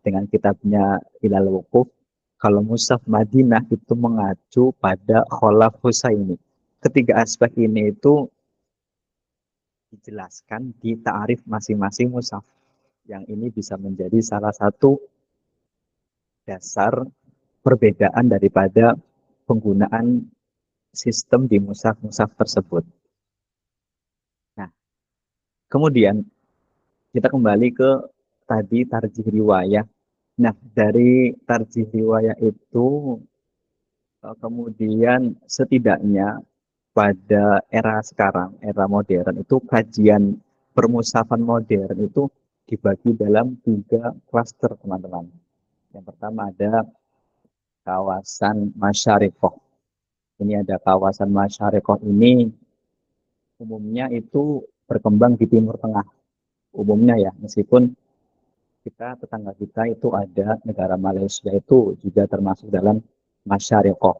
dengan kitabnya Ilal Wukuf. Kalau mushaf Madinah itu mengacu pada Khalaf Husaini. Ketiga aspek ini itu dijelaskan di ta'arif masing-masing mushaf. Yang ini bisa menjadi salah satu dasar perbedaan daripada penggunaan sistem di mushaf-mushaf tersebut. Nah, kemudian kita kembali ke tadi tarjih riwayah. Nah, dari tarjih riwayah itu kemudian setidaknya pada era sekarang, era modern itu kajian permushafan modern itu dibagi dalam 3 klaster teman-teman. Yang pertama ada kawasan masyariqah. Ini ada kawasan masyariqah ini umumnya itu berkembang di Timur Tengah. Umumnya ya, meskipun tetangga kita itu ada negara Malaysia itu juga termasuk dalam masyariqah.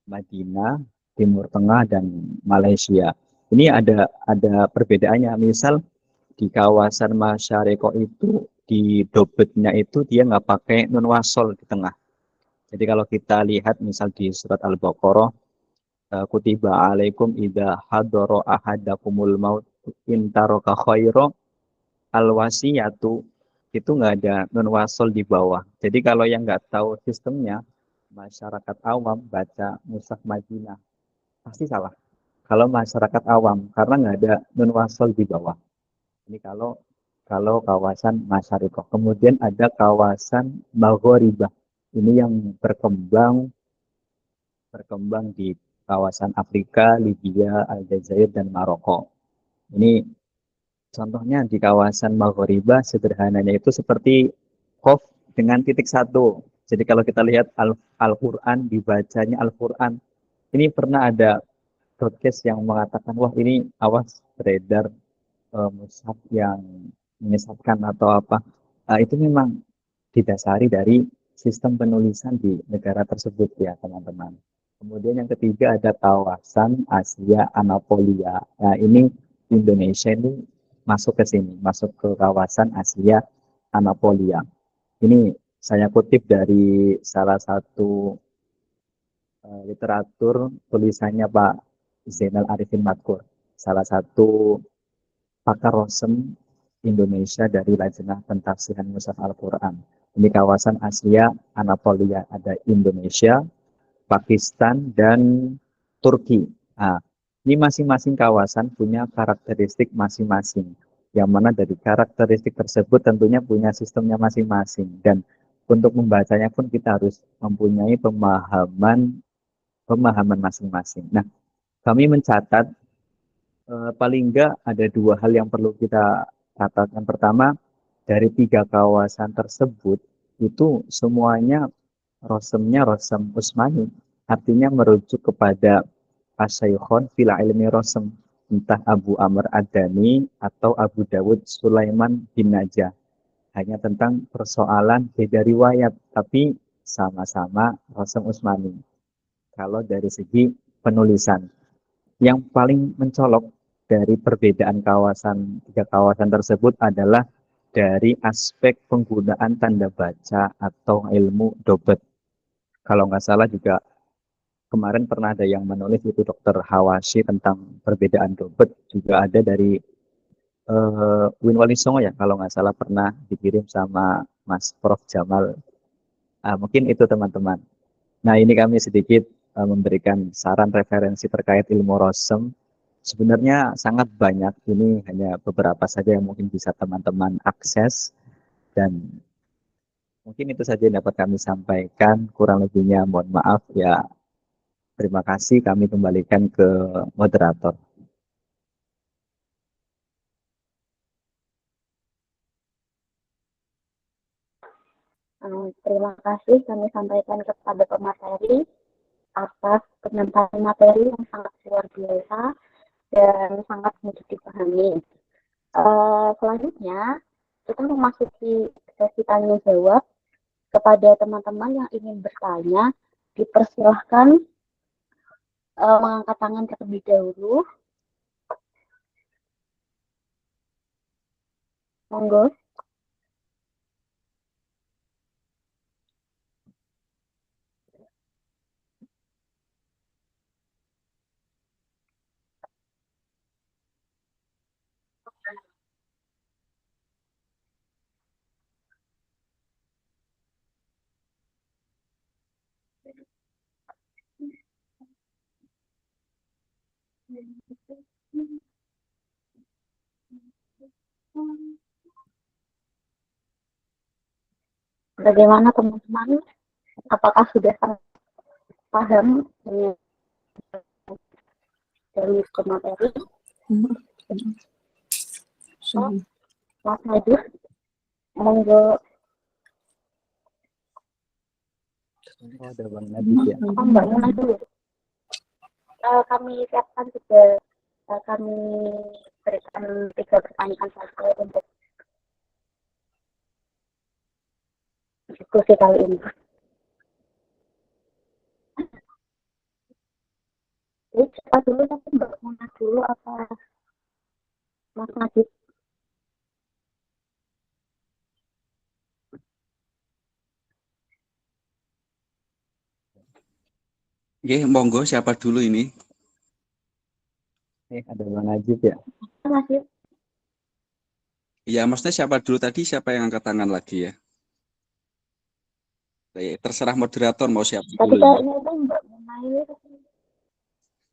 Madinah, Timur Tengah, dan Malaysia. Ini ada perbedaannya. Misal di kawasan masyariqah itu di dobetnya itu dia nggak pakai nun wasol di tengah. Jadi kalau kita lihat misal di surat Al-Baqarah, kutiba alaikum idza hadara ahadakumul maut in taraka khaira al-wasiyatu, itu nggak ada nun wasol di bawah. Jadi kalau yang nggak tahu sistemnya, masyarakat awam baca mushaf Madinah pasti salah. Kalau masyarakat awam karena nggak ada nun wasol di bawah. Ini kalau kawasan masyariqah. Kemudian ada kawasan maghribah. Ini yang berkembang di kawasan Afrika, Libya, Aljazair, dan Maroko. Ini contohnya di kawasan maghribah sederhananya itu seperti qaf dengan titik 1. Jadi kalau kita lihat Al-Quran, dibacanya Al-Quran. Ini pernah ada broadcast yang mengatakan, wah ini awas beredar mushaf yang menyesatkan atau apa. Itu memang didasari dari sistem penulisan di negara tersebut ya teman-teman. Kemudian yang ketiga ada kawasan Asia Anatolia. Nah ini Indonesia ini masuk ke sini, masuk ke kawasan Asia Anatolia. Ini saya kutip dari salah satu literatur tulisannya Pak Zainal Arifin Madkur, salah satu pakar rosem Indonesia dari Lajnah Pentafsiran Mushaf Al-Quran. Ini kawasan Asia Anatolia, ada Indonesia, Pakistan, dan Turki. Nah, ini masing-masing kawasan punya karakteristik masing-masing. Yang mana dari karakteristik tersebut tentunya punya sistemnya masing-masing. Dan untuk membacanya pun kita harus mempunyai pemahaman masing-masing. Nah, kami mencatat paling enggak ada 2 hal yang perlu kita Catatan pertama, dari 3 kawasan tersebut itu semuanya rosemnya rosem Usmani, artinya merujuk kepada Asyaikhon fil ilmi rosem, entah Abu Amr Ad-Dani atau Abu Dawud Sulaiman bin Najah. Hanya tentang persoalan beda riwayat, tapi sama-sama rosem Usmani. Kalau dari segi penulisan, yang paling mencolok dari perbedaan 3 kawasan tersebut adalah dari aspek penggunaan tanda baca atau ilmu dobet. Kalau nggak salah juga kemarin pernah ada yang menulis itu Dokter Hawashi tentang perbedaan dobet, juga ada dari Win Wali Songo ya kalau nggak salah pernah dikirim sama Mas Prof Jamal. Mungkin itu teman-teman. Nah, ini kami sedikit memberikan saran referensi terkait ilmu rosem. Sebenarnya sangat banyak, ini hanya beberapa saja yang mungkin bisa teman-teman akses, dan mungkin itu saja yang dapat kami sampaikan. Kurang lebihnya mohon maaf ya. Terima kasih, kami kembalikan ke moderator. Terima kasih kami sampaikan kepada pemateri atas penyampaian materi yang sangat luar biasa dan sangat mudah dipahami. Selanjutnya, kita memasuki sesi tanya jawab. Kepada teman-teman yang ingin bertanya, dipersilahkan mengangkat tangan terlebih dahulu. Monggo. Bagaimana teman-teman? Apakah sudah paham dari pemateri? Mas Nadir, monggo. Oh, ada Bang Najib ya. Mbak Muna dulu. Kami siapkan juga, kami berikan 3 pertanyaan saja untuk diskusi kali ini. Jadi siapa dulu, tapi Mbak Muna dulu apa Mas Najib? Monggo siapa dulu ini? Ada Bang Najib ya. Najib. Ya, maksudnya siapa dulu tadi? Siapa yang angkat tangan lagi ya? Terserah moderator mau siapa Tadi dulu. kayaknya itu Mbak Muna ini.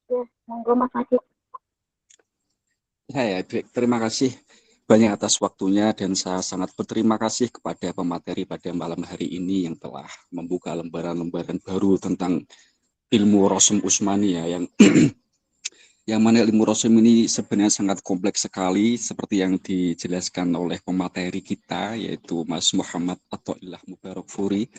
Ya, monggo Mas Najib. Ya, terima kasih banyak atas waktunya dan saya sangat berterima kasih kepada pemateri pada malam hari ini yang telah membuka lembaran-lembaran baru tentang ilmu Rosem Usmani ya, yang mana ilmu Rosem ini sebenarnya sangat kompleks sekali seperti yang dijelaskan oleh pemateri kita yaitu Mas Muhammad Athoillah Mubarak Furi.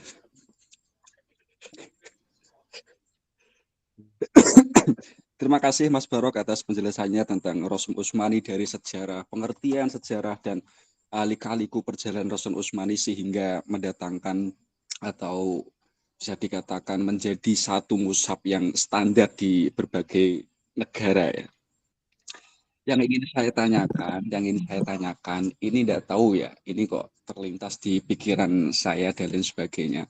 Terima kasih Mas Barok atas penjelasannya tentang Rosem Usmani dari sejarah, pengertian sejarah dan lika-liku perjalanan Rosem Usmani sehingga mendatangkan atau bisa dikatakan menjadi satu mushaf yang standar di berbagai negara ya. Yang ingin saya tanyakan, ini tidak tahu ya, ini kok terlintas di pikiran saya dan lain sebagainya.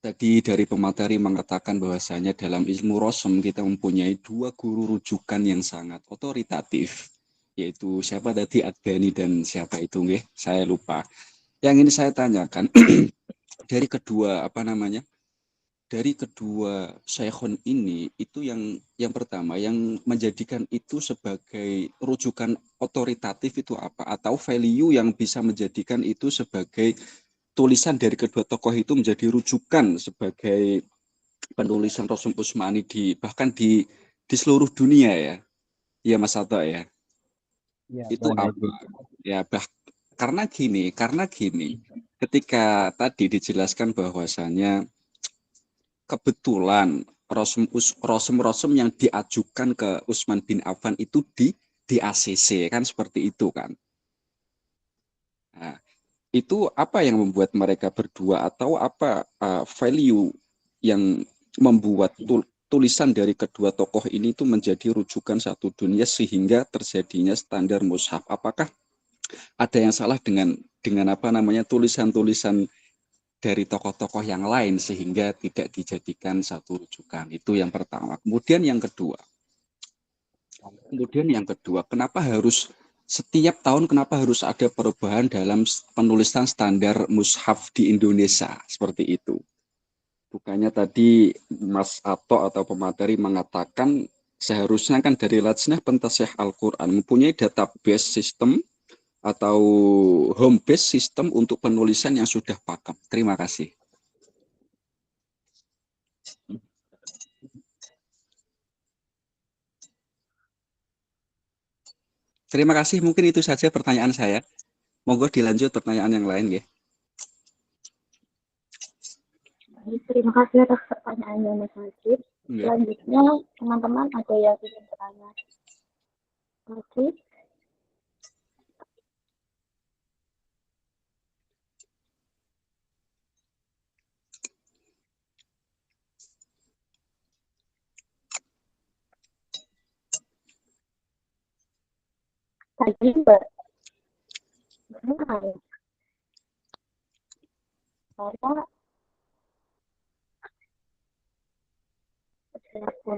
Tadi dari pemateri mengatakan bahwasanya dalam ilmu Rosem kita mempunyai 2 guru rujukan yang sangat otoritatif, yaitu siapa tadi Ad-Dani dan siapa itu nggih, saya lupa. Yang ini saya tanyakan dari kedua syekhon ini itu yang pertama yang menjadikan itu sebagai rujukan otoritatif itu apa, atau value yang bisa menjadikan itu sebagai tulisan dari kedua tokoh itu menjadi rujukan sebagai penulisan Rosem Usmani bahkan di seluruh dunia ya. Iya Mas Sato ya. Ya, Itu Bang apa? Najib. Ya, karena gini, ketika tadi dijelaskan bahwasanya kebetulan rosem yang diajukan ke Utsman bin Affan itu di ACC kan seperti itu kan. Nah, itu apa yang membuat mereka berdua atau apa value yang membuat tulisan dari kedua tokoh ini itu menjadi rujukan satu dunia sehingga terjadinya standar mushaf. Apakah ada yang salah dengan apa namanya tulisan-tulisan dari tokoh-tokoh yang lain sehingga tidak dijadikan satu rujukan? Itu yang pertama. Kemudian yang kedua, setiap tahun kenapa harus ada perubahan dalam penulisan standar mushaf di Indonesia seperti itu? Bukannya tadi Mas Ato atau pemateri mengatakan seharusnya kan dari Lajnah Pentasyah Al-Quran mempunyai database sistem atau home base sistem untuk penulisan yang sudah pakem. Terima kasih. Terima kasih. Mungkin itu saja pertanyaan saya. Monggo dilanjut pertanyaan yang lain ya. Terima kasih atas pertanyaannya Mas Najib. Selanjutnya teman-teman ada yang ingin bertanya lagi? Tadi Mbak saya pun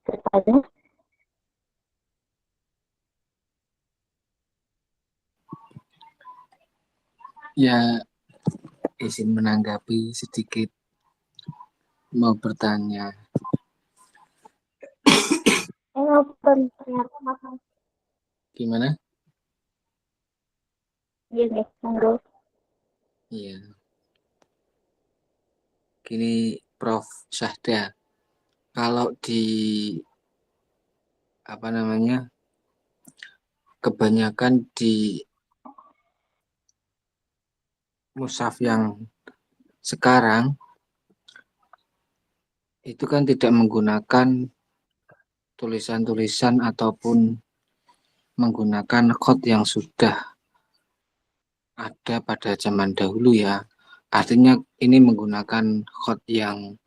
bertanya. Ya, izin menanggapi sedikit, mau bertanya. Ternyata Mas Gimana? Iya, monggo. Iya. Gini, Prof. Syahda, kalau di apa namanya, kebanyakan di mushaf yang sekarang itu kan tidak menggunakan tulisan-tulisan ataupun menggunakan khot yang sudah ada pada zaman dahulu ya. Artinya ini menggunakan khot yang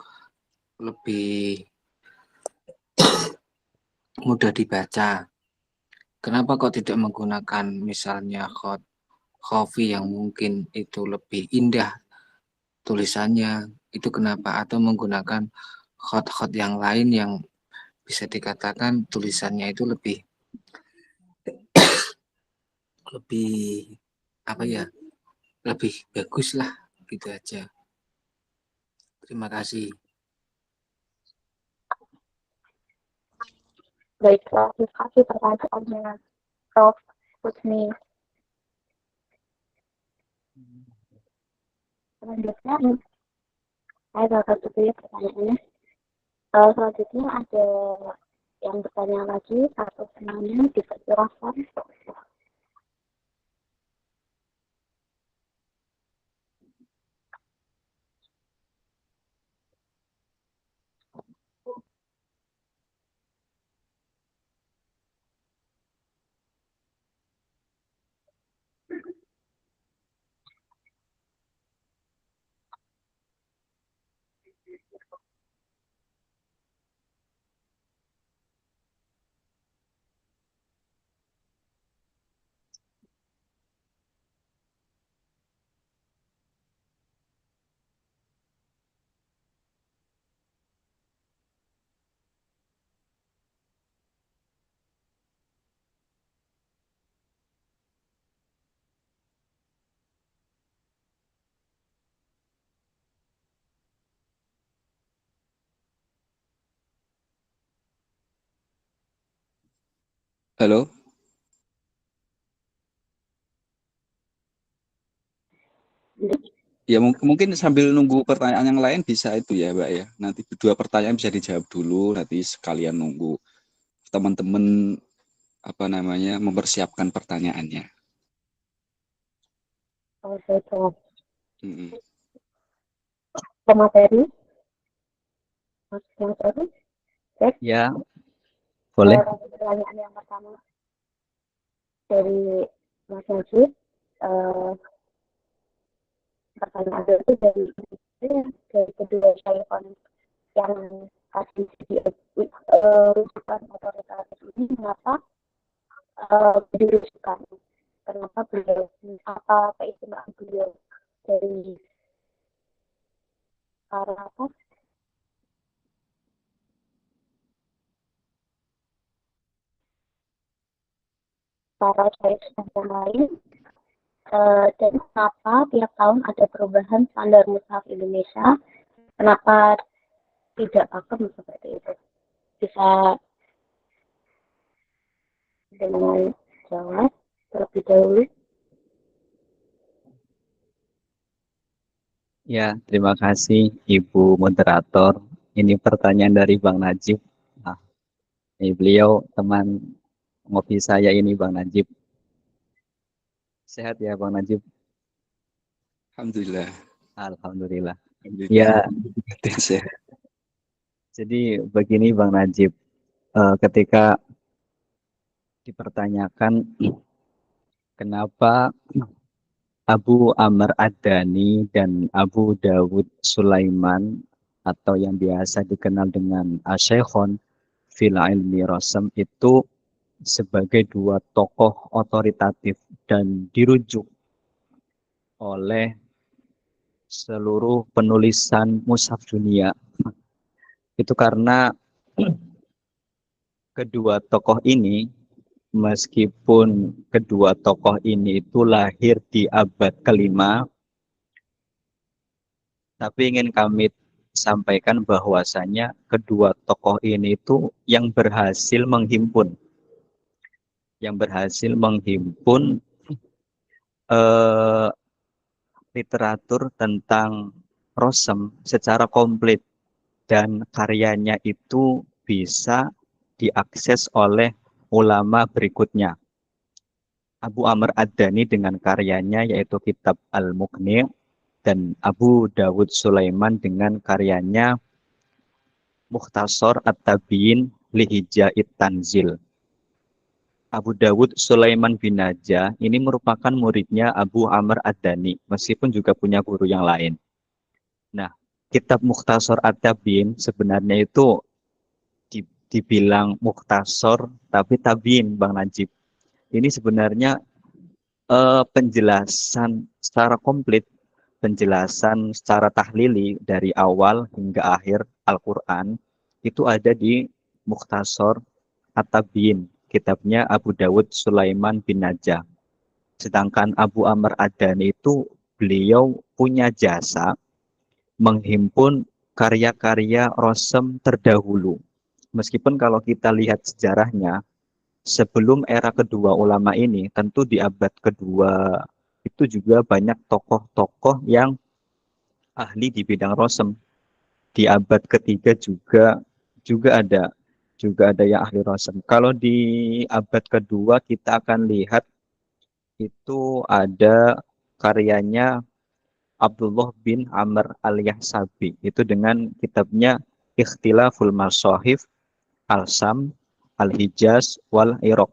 lebih mudah dibaca. Kenapa kok tidak menggunakan misalnya khot Khofi yang mungkin itu lebih indah tulisannya, itu kenapa? Atau menggunakan khot-khot yang lain yang bisa dikatakan tulisannya itu lebih apa ya, lebih bagus lah, gitu aja. Terima kasih. Baiklah, terima kasih pertanyaannya Prof. Husni. Selanjutnya saya bakal tutup pertanyaannya. Selanjutnya ada yang bertanya lagi, satu namanya dipersilahkan. Halo. Ya mungkin sambil nunggu pertanyaan yang lain bisa itu ya Mbak ya. Nanti dua pertanyaan bisa dijawab dulu, nanti sekalian nunggu teman-teman mempersiapkan pertanyaannya. Oke, Mm-mm. pemateri, Mas pemateri, cek. Ya, boleh. Pertanyaan yang pertama dari Mas Najib, pertanyaan itu dari kedua telepon yang kasih di rujukan otoritatif ini, mengapa dirujukan? Kenapa beliau, apa keistimewaan beliau dari para para syekh yang lain, dan kenapa tiap tahun ada perubahan standar mushaf Indonesia, kenapa tidak pakem seperti itu? Bisa dengan jawab terlebih dahulu. Ya, terima kasih Ibu Moderator. Ini pertanyaan dari Bang Najib. Nah, ini beliau teman ngopi saya ini Bang Najib. Sehat ya Bang Najib? Alhamdulillah. Alhamdulillah. Alhamdulillah. Ya, jadi begini Bang Najib, ketika dipertanyakan kenapa Abu Amr Ad-Dhani dan Abu Dawud Sulaiman atau yang biasa dikenal dengan Asy-Syekhon fil ilmi Rasam itu sebagai dua tokoh otoritatif dan dirujuk oleh seluruh penulisan mushaf dunia. Itu karena kedua tokoh ini, meskipun kedua tokoh ini itu lahir di abad kelima, tapi ingin kami sampaikan bahwasanya kedua tokoh ini itu yang berhasil menghimpun eh, literatur tentang Rosem secara komplit, dan karyanya itu bisa diakses oleh ulama berikutnya. Abu Amr Ad-Dhani dengan karyanya yaitu kitab Al-Mughni, dan Abu Dawud Sulaiman dengan karyanya Mukhtasar At-Tabiin li Hija'it Tanzil. Abu Dawud Sulaiman bin Najah ini merupakan muridnya Abu Amr Ad-Dhani, meskipun juga punya guru yang lain. Nah, kitab Mukhtasar At-Tabiin sebenarnya itu dibilang mukhtasar tapi tabiin Bang Najib. Ini sebenarnya penjelasan secara komplit, penjelasan secara tahlili dari awal hingga akhir Al-Quran itu ada di Mukhtasar At-Tabiin, kitabnya Abu Dawud Sulaiman bin Najah. Sedangkan Abu Amr Ad-Dhani itu beliau punya jasa menghimpun karya-karya Rosem terdahulu. Meskipun kalau kita lihat sejarahnya, sebelum era kedua ulama ini, tentu di abad kedua itu juga banyak tokoh-tokoh yang ahli di bidang Rosem. Di abad ketiga juga ada yang ahli Rosem. Kalau di abad kedua kita akan lihat itu ada karyanya Abdullah bin Amr al-Yahsabi, itu dengan kitabnya Ikhtilaful Masahif Al-Sam, Al-Hijaz, Wal Iraq.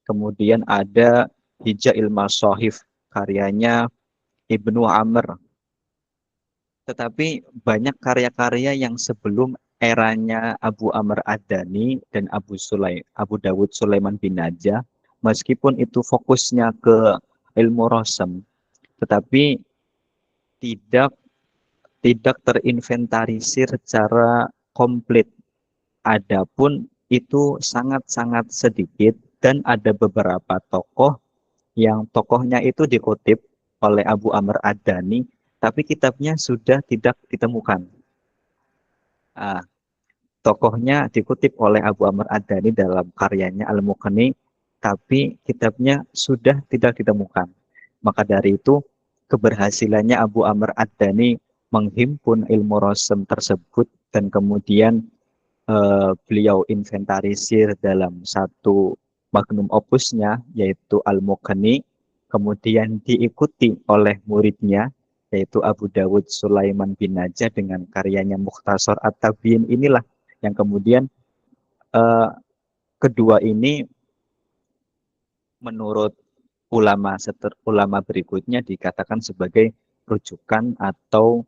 Kemudian ada Hijail Masahif, karyanya Ibnu Amr. Tetapi banyak karya-karya yang sebelum eranya Abu Amr Ad-Dhani dan Abu Dawud Sulaiman bin Najah, meskipun itu fokusnya ke ilmu Rosem, tetapi tidak tidak terinventarisir secara komplit. Adapun itu sangat-sangat sedikit, dan ada beberapa tokoh yang tokohnya itu dikutip oleh Abu Amr Ad-Dhani, tapi kitabnya sudah tidak ditemukan. Nah, tokohnya dikutip oleh Abu Amr Ad-Dhani dalam karyanya Al-Mughni, tapi kitabnya sudah tidak ditemukan. Maka dari itu, keberhasilannya Abu Amr Ad-Dhani menghimpun ilmu Rosem tersebut, dan kemudian beliau inventarisir dalam satu magnum opusnya yaitu Al-Muqni, kemudian diikuti oleh muridnya yaitu Abu Dawud Sulaiman bin Najah dengan karyanya Mukhtasar At-Tabyin. Inilah yang kemudian kedua ini menurut ulama berikutnya dikatakan sebagai rujukan atau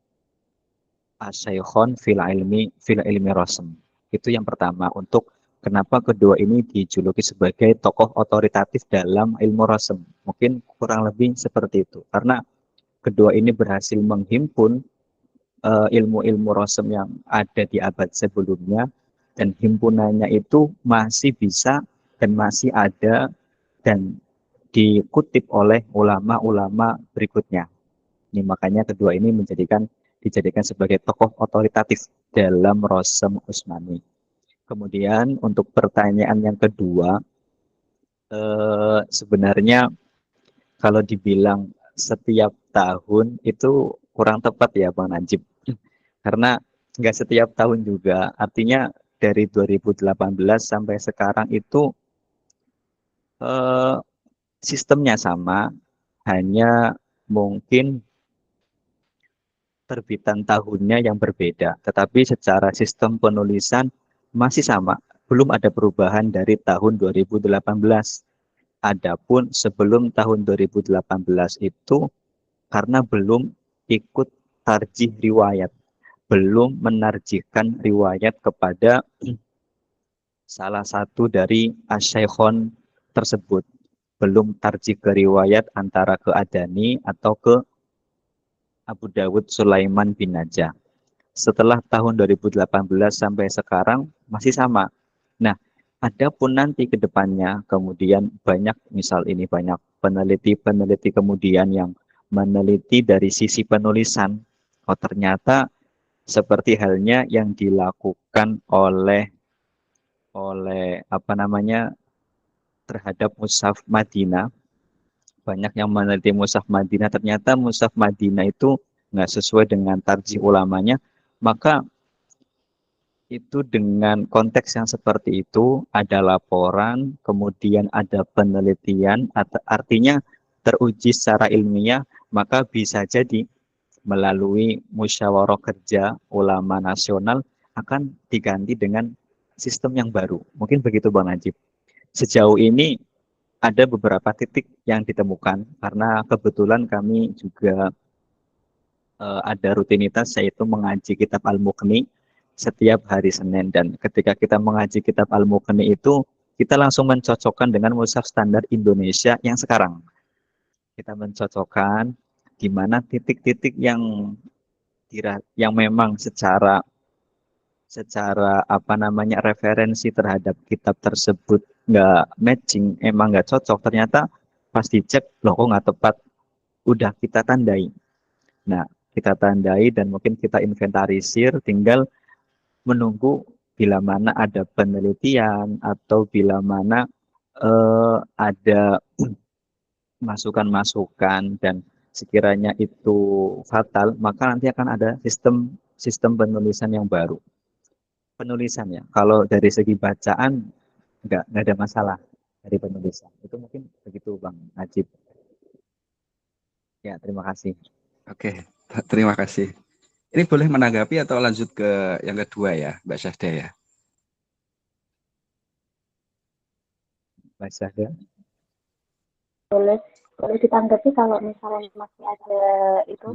asyaikhon fil ilmi rasm. Itu yang pertama, untuk kenapa kedua ini dijuluki sebagai tokoh otoritatif dalam ilmu rasm. Mungkin kurang lebih seperti itu. Karena kedua ini berhasil menghimpun ilmu-ilmu rasm yang ada di abad sebelumnya, dan himpunannya itu masih bisa dan masih ada dan dikutip oleh ulama-ulama berikutnya. Ini makanya kedua ini dijadikan sebagai tokoh otoritatif dalam Rasm Utsmani. Kemudian untuk pertanyaan yang kedua, sebenarnya kalau dibilang setiap tahun itu kurang tepat ya Bang Najib. Karena nggak setiap tahun juga, artinya dari 2018 sampai sekarang itu sistemnya sama, hanya mungkin terbitan tahunnya yang berbeda, tetapi secara sistem penulisan masih sama, belum ada perubahan dari tahun 2018. Adapun sebelum tahun 2018 itu karena belum ikut tarjih riwayat, belum menarjihkan riwayat kepada salah satu dari asyaikhon tersebut, belum tarjih ke riwayat antara ke Adani atau ke Abu Dawud Sulaiman bin Najah. Setelah tahun 2018 sampai sekarang masih sama. Nah, adapun nanti ke depannya kemudian banyak peneliti-peneliti kemudian yang meneliti dari sisi penulisan. Oh, ternyata seperti halnya yang dilakukan oleh terhadap Mushaf Madinah. Banyak yang meneliti Mushaf Madinah, ternyata Mushaf Madinah itu nggak sesuai dengan tarjih ulamanya, maka itu dengan konteks yang seperti itu, ada laporan, kemudian ada penelitian, artinya teruji secara ilmiah, maka bisa jadi melalui musyawarah kerja ulama nasional akan diganti dengan sistem yang baru. Mungkin begitu Bang Najib. Sejauh ini ada beberapa titik yang ditemukan karena kebetulan kami juga ada rutinitas yaitu mengaji kitab Al-Muqni setiap hari Senin, dan ketika kita mengaji kitab Al-Muqni itu kita langsung mencocokkan dengan mushaf standar Indonesia yang sekarang. Kita mencocokkan di mana titik-titik yang memang secara referensi terhadap kitab tersebut nggak matching, emang nggak cocok, ternyata pas dicek loh kok nggak tepat, udah kita tandai. Nah, kita tandai dan mungkin kita inventarisir, tinggal menunggu bila mana ada penelitian atau bila mana ada masukan-masukan dan sekiranya itu fatal, maka nanti akan ada sistem penulisan yang baru. Penulisannya, kalau dari segi bacaan nggak ada masalah dari penulisan. Itu mungkin begitu Bang Najib. Ya, terima kasih. Oke, terima kasih. Ini boleh menanggapi atau lanjut ke yang kedua ya, Mbak Syahda ya? Mbak Syahda. Boleh ditanggapi kalau misalnya masih ada itu.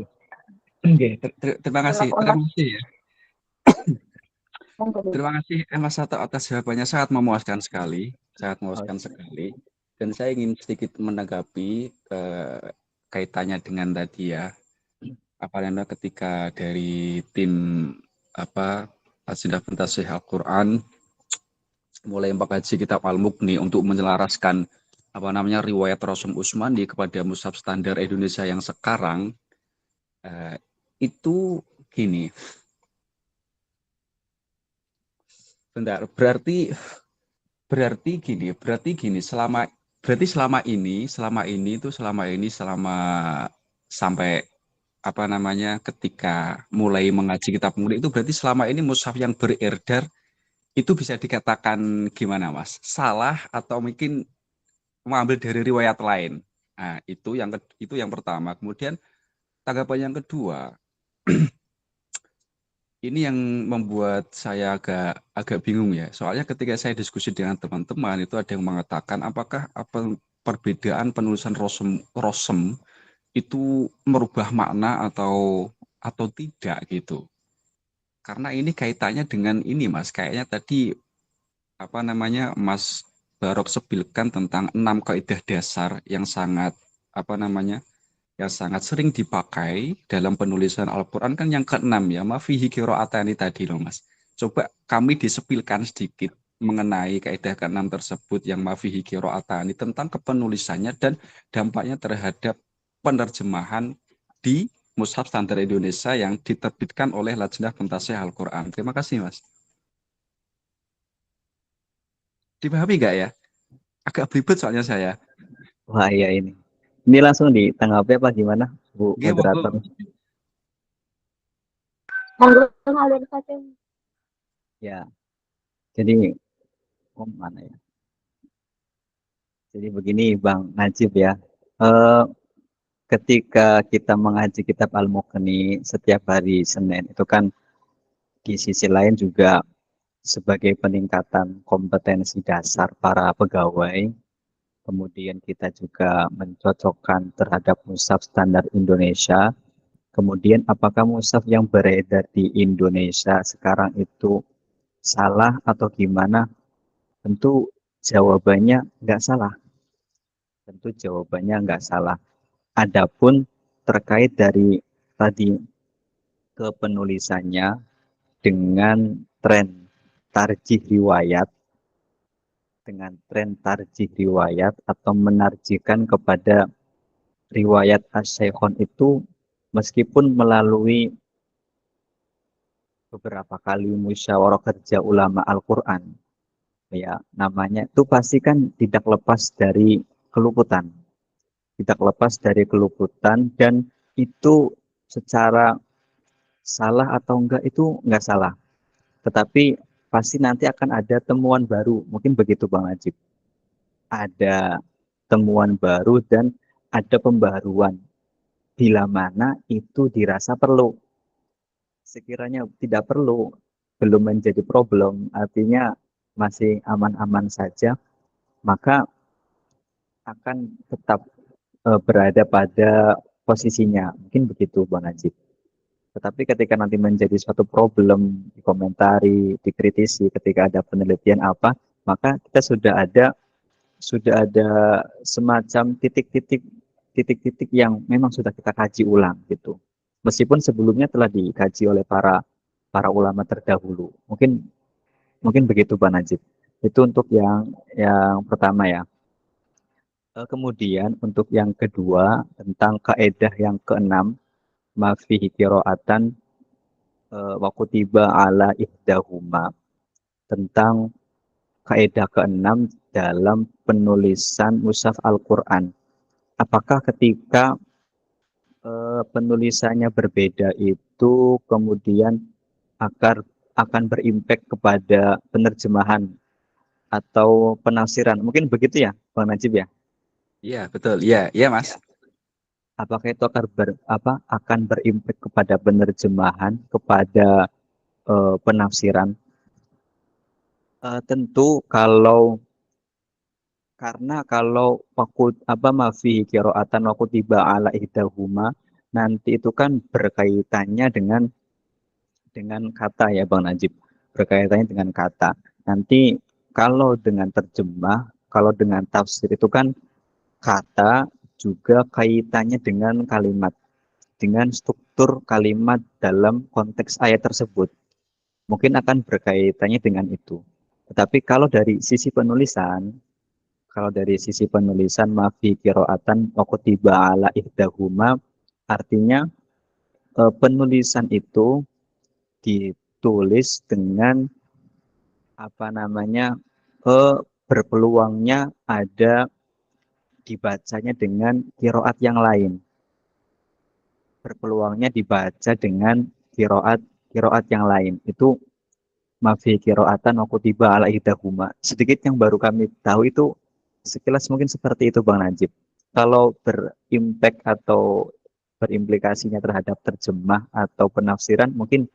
Oke, terima kasih. Terima kasih ya. Terima kasih Mas Sato atas jawabannya, sangat memuaskan sekali, sekali. Dan saya ingin sedikit menanggapi kaitannya dengan tadi ya, apalagi ketika dari tim Ajidah Pentasih Al-Quran mulai mengkaji kitab Al-Muqni untuk menyelaraskan riwayat Rasm Utsmani kepada mushaf standar Indonesia yang sekarang, itu gini. Bentar, berarti gini, selama sampai ketika mulai mengaji kitab Muqni itu berarti selama ini mushaf yang beredar itu bisa dikatakan gimana Mas? Salah atau mungkin mengambil dari riwayat lain. Nah, itu yang pertama. Kemudian tanggapan yang kedua, ini yang membuat saya agak bingung ya. Soalnya ketika saya diskusi dengan teman-teman itu ada yang mengatakan apakah perbedaan penulisan rosem itu merubah makna atau tidak gitu. Karena ini kaitannya dengan ini Mas, kayaknya tadi Mas Barok sebutkan tentang 6 kaidah dasar yang sangat yang sangat sering dipakai dalam penulisan Al-Quran kan yang keenam ya, mafihi qiraatani tadi loh Mas. Coba kami disepilkan sedikit mengenai kaidah keenam tersebut yang mafihi qiraatani tentang kepenulisannya dan dampaknya terhadap penerjemahan di Mushaf Standar Indonesia yang diterbitkan oleh Lajnah Pentasih Al-Quran. Terima kasih Mas. Dipahami nggak ya? Agak belibet soalnya saya. Wah iya ini. Ini langsung ditanggapi apa gimana, Bu Iya, moderator? Monggo ngalir saja. Ya, jadi mana ya? Jadi begini Bang Najib ya. Eh, ketika kita mengaji kitab Al-Mughni setiap hari Senin itu kan di sisi lain juga sebagai peningkatan kompetensi dasar para pegawai. Kemudian kita juga mencocokkan terhadap mushaf standar Indonesia. Kemudian apakah mushaf yang beredar di Indonesia sekarang itu salah atau gimana? Tentu jawabannya nggak salah. Tentu jawabannya nggak salah. Adapun terkait dari tadi kepenulisannya dengan tren tarjih riwayat, dengan tren tarjih riwayat atau menarjikan kepada riwayat as-syekhon itu meskipun melalui beberapa kali musyawarah kerja ulama Al-Quran, ya namanya itu pasti kan tidak lepas dari keluputan, tidak lepas dari keluputan dan itu secara salah atau enggak itu enggak salah, tetapi pasti nanti akan ada temuan baru, mungkin begitu Bang Najib, ada temuan baru dan ada pembaharuan bila mana itu dirasa perlu. Sekiranya tidak perlu, belum menjadi problem, artinya masih aman-aman saja, maka akan tetap berada pada posisinya. Mungkin begitu Bang Najib. Tetapi ketika nanti menjadi suatu problem, dikomentari, dikritisi, ketika ada penelitian apa, maka kita sudah ada semacam titik-titik yang memang sudah kita kaji ulang gitu. Meskipun sebelumnya telah dikaji oleh para ulama terdahulu. Mungkin begitu Pak Najib. Itu untuk yang pertama ya. Kemudian untuk yang kedua tentang kaedah yang keenam, mafihi qiraatan wa kutiba ala ihdahuma, tentang kaedah keenam dalam penulisan mushaf Al-Quran. Apakah ketika penulisannya berbeda itu kemudian akan berimpact kepada penerjemahan atau penafsiran? Mungkin begitu ya, Bang Najib ya? Iya, betul. Iya, iya, Mas. Apakah itu akan berimpact kepada penerjemahan, kepada penafsiran? Tentu karena kalau mafi qiraatan wa kutiba ala ihdahuma, nanti itu kan berkaitannya dengan kata ya Bang Najib, berkaitannya dengan kata. Nanti kalau dengan terjemah, kalau dengan tafsir itu kan kata juga kaitannya dengan kalimat, dengan struktur kalimat dalam konteks ayat tersebut. Mungkin akan berkaitannya dengan itu. Tetapi kalau dari sisi penulisan mafi qiraatan wa kutiba ala ihdahuma, artinya penulisan itu ditulis dengan berpeluangnya ada dibacanya dengan kiroat yang lain. Berpeluangnya dibaca dengan kiroat yang lain. Itu mafi kiroatan wa kutiba ala ihdahuma. Sedikit yang baru kami tahu itu Sekilas mungkin seperti itu Bang Najib. Kalau berimpact atau berimplikasinya terhadap terjemah atau penafsiran mungkin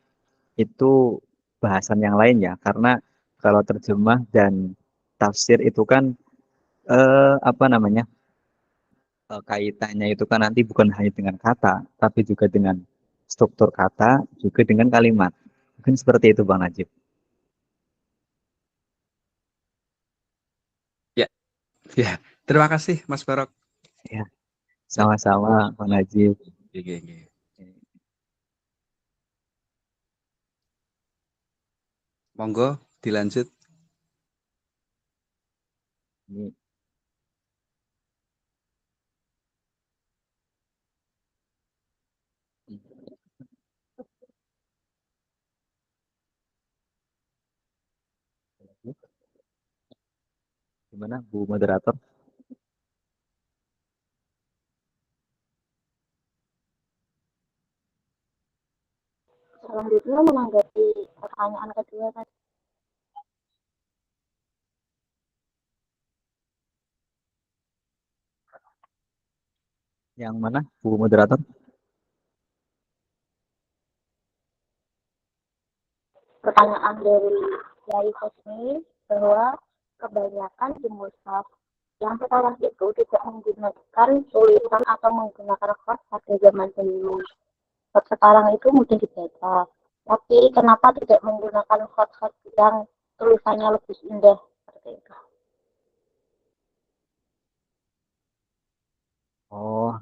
itu bahasan yang lain ya. Karena kalau terjemah dan tafsir itu kan apa namanya kaitannya itu kan nanti bukan hanya dengan kata, tapi juga dengan struktur kata, juga dengan kalimat. Mungkin seperti itu Bang Najib. Ya, ya. Terima kasih Mas Barok. Ya, sama-sama Bang Najib. Oke, oke. Monggo dilanjut. Ini gimana Bu Moderator? Selanjutnya menanggapi pertanyaan kedua tadi. Yang mana Bu Moderator? Pertanyaan dari Yai Hosni bahwa kebanyakan di mushaf yang sekarang itu tidak menggunakan tulisan atau menggunakan khas pada zaman dulu. Khas sekarang itu mudah dibaca. Tapi kenapa tidak menggunakan khas yang tulisannya lebih indah seperti itu? Oh,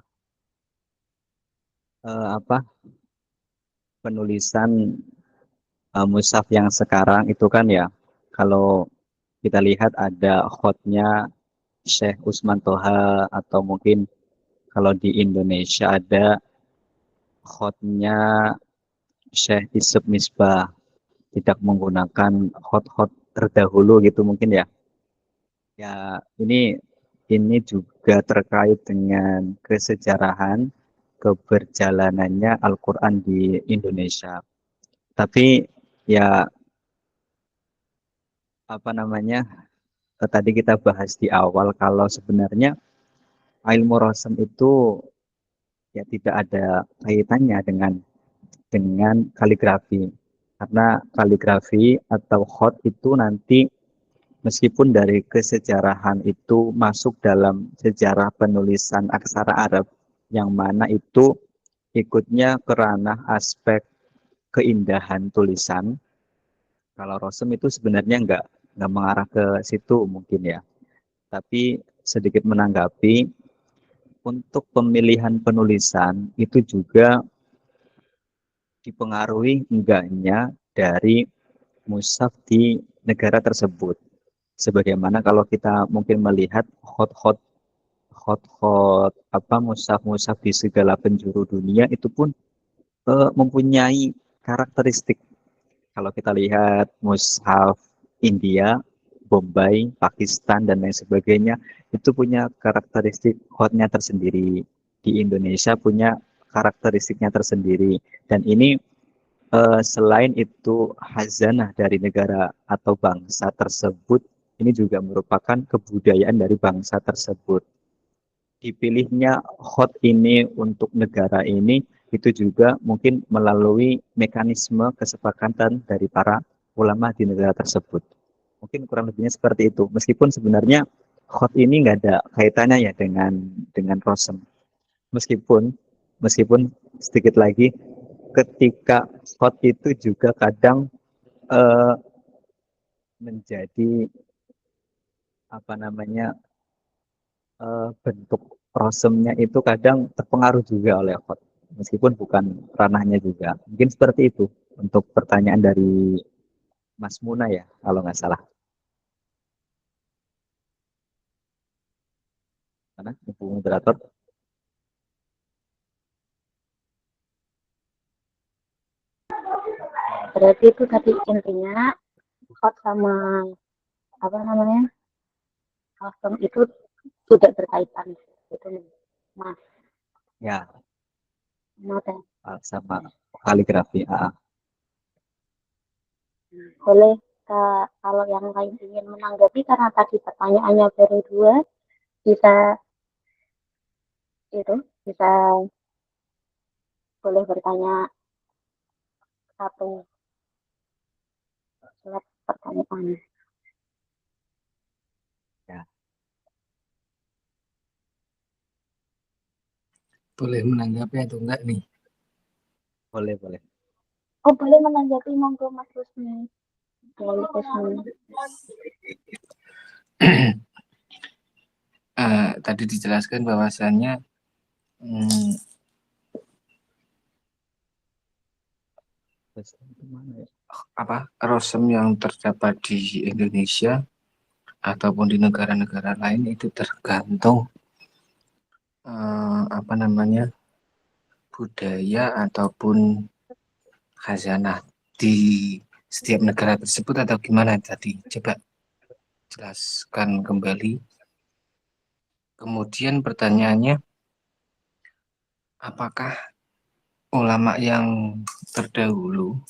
apa penulisan mushaf yang sekarang itu kan ya, kalau kita lihat ada khotnya Syekh Usman Toha atau mungkin kalau di Indonesia ada khotnya Syekh Isep Misbah, tidak menggunakan khot-khot terdahulu gitu mungkin ya. Ya, ini juga terkait dengan kesejarahan keberjalanannya Al-Quran di Indonesia. Tapi ya apa namanya tadi kita bahas di awal kalau sebenarnya ilmu rosem itu ya tidak ada kaitannya dengan kaligrafi karena kaligrafi atau khot itu nanti meskipun dari kesejarahan itu masuk dalam sejarah penulisan aksara Arab yang mana itu ikutnya ke ranah aspek keindahan tulisan. Kalau rosem itu sebenarnya nggak mengarah ke situ mungkin ya. Tapi sedikit menanggapi untuk pemilihan penulisan itu juga dipengaruhi enggaknya dari mushaf di negara tersebut. Sebagaimana kalau kita mungkin melihat hot apa mushaf-mushaf di segala penjuru dunia itu pun mempunyai karakteristik. Kalau kita lihat mushaf India, Bombay, Pakistan dan lain sebagainya itu punya karakteristik hotnya tersendiri. Di Indonesia punya karakteristiknya tersendiri dan ini selain itu hazanah dari negara atau bangsa tersebut, ini juga merupakan kebudayaan dari bangsa tersebut. Dipilihnya hot ini untuk negara ini, itu juga mungkin melalui mekanisme kesepakatan dari para ulama di negara tersebut. Mungkin kurang lebihnya seperti itu. Meskipun sebenarnya hot ini nggak ada kaitannya ya dengan Rosem. Meskipun meskipun sedikit lagi ketika hot itu juga kadang eh, menjadi apa namanya bentuk rosemnya itu kadang terpengaruh juga oleh hot meskipun bukan ranahnya juga mungkin seperti itu untuk pertanyaan dari Mas Muna ya kalau nggak salah mana Ibu moderator. Berarti itu tadi intinya khot sama apa namanya custom itu tidak berkaitan itu mas Ya mas ya. sama kaligrafi Boleh kalau yang lain ingin menanggapi karena tadi pertanyaannya baru dua Bisa itu, bisa boleh bertanya satu slide pertanyaan. Ya, Boleh menanggapi atau enggak nih? boleh, boleh. Oh, boleh menanggapi, monggo Mas Rusmi. Boleh, Rusmi. Tadi dijelaskan bahwasannya Terus kemana ya? rosem yang terdapat di Indonesia ataupun di negara-negara lain itu tergantung budaya ataupun khazanah di setiap negara tersebut, atau gimana tadi? Coba jelaskan kembali. Kemudian pertanyaannya, apakah ulama yang terdahulu,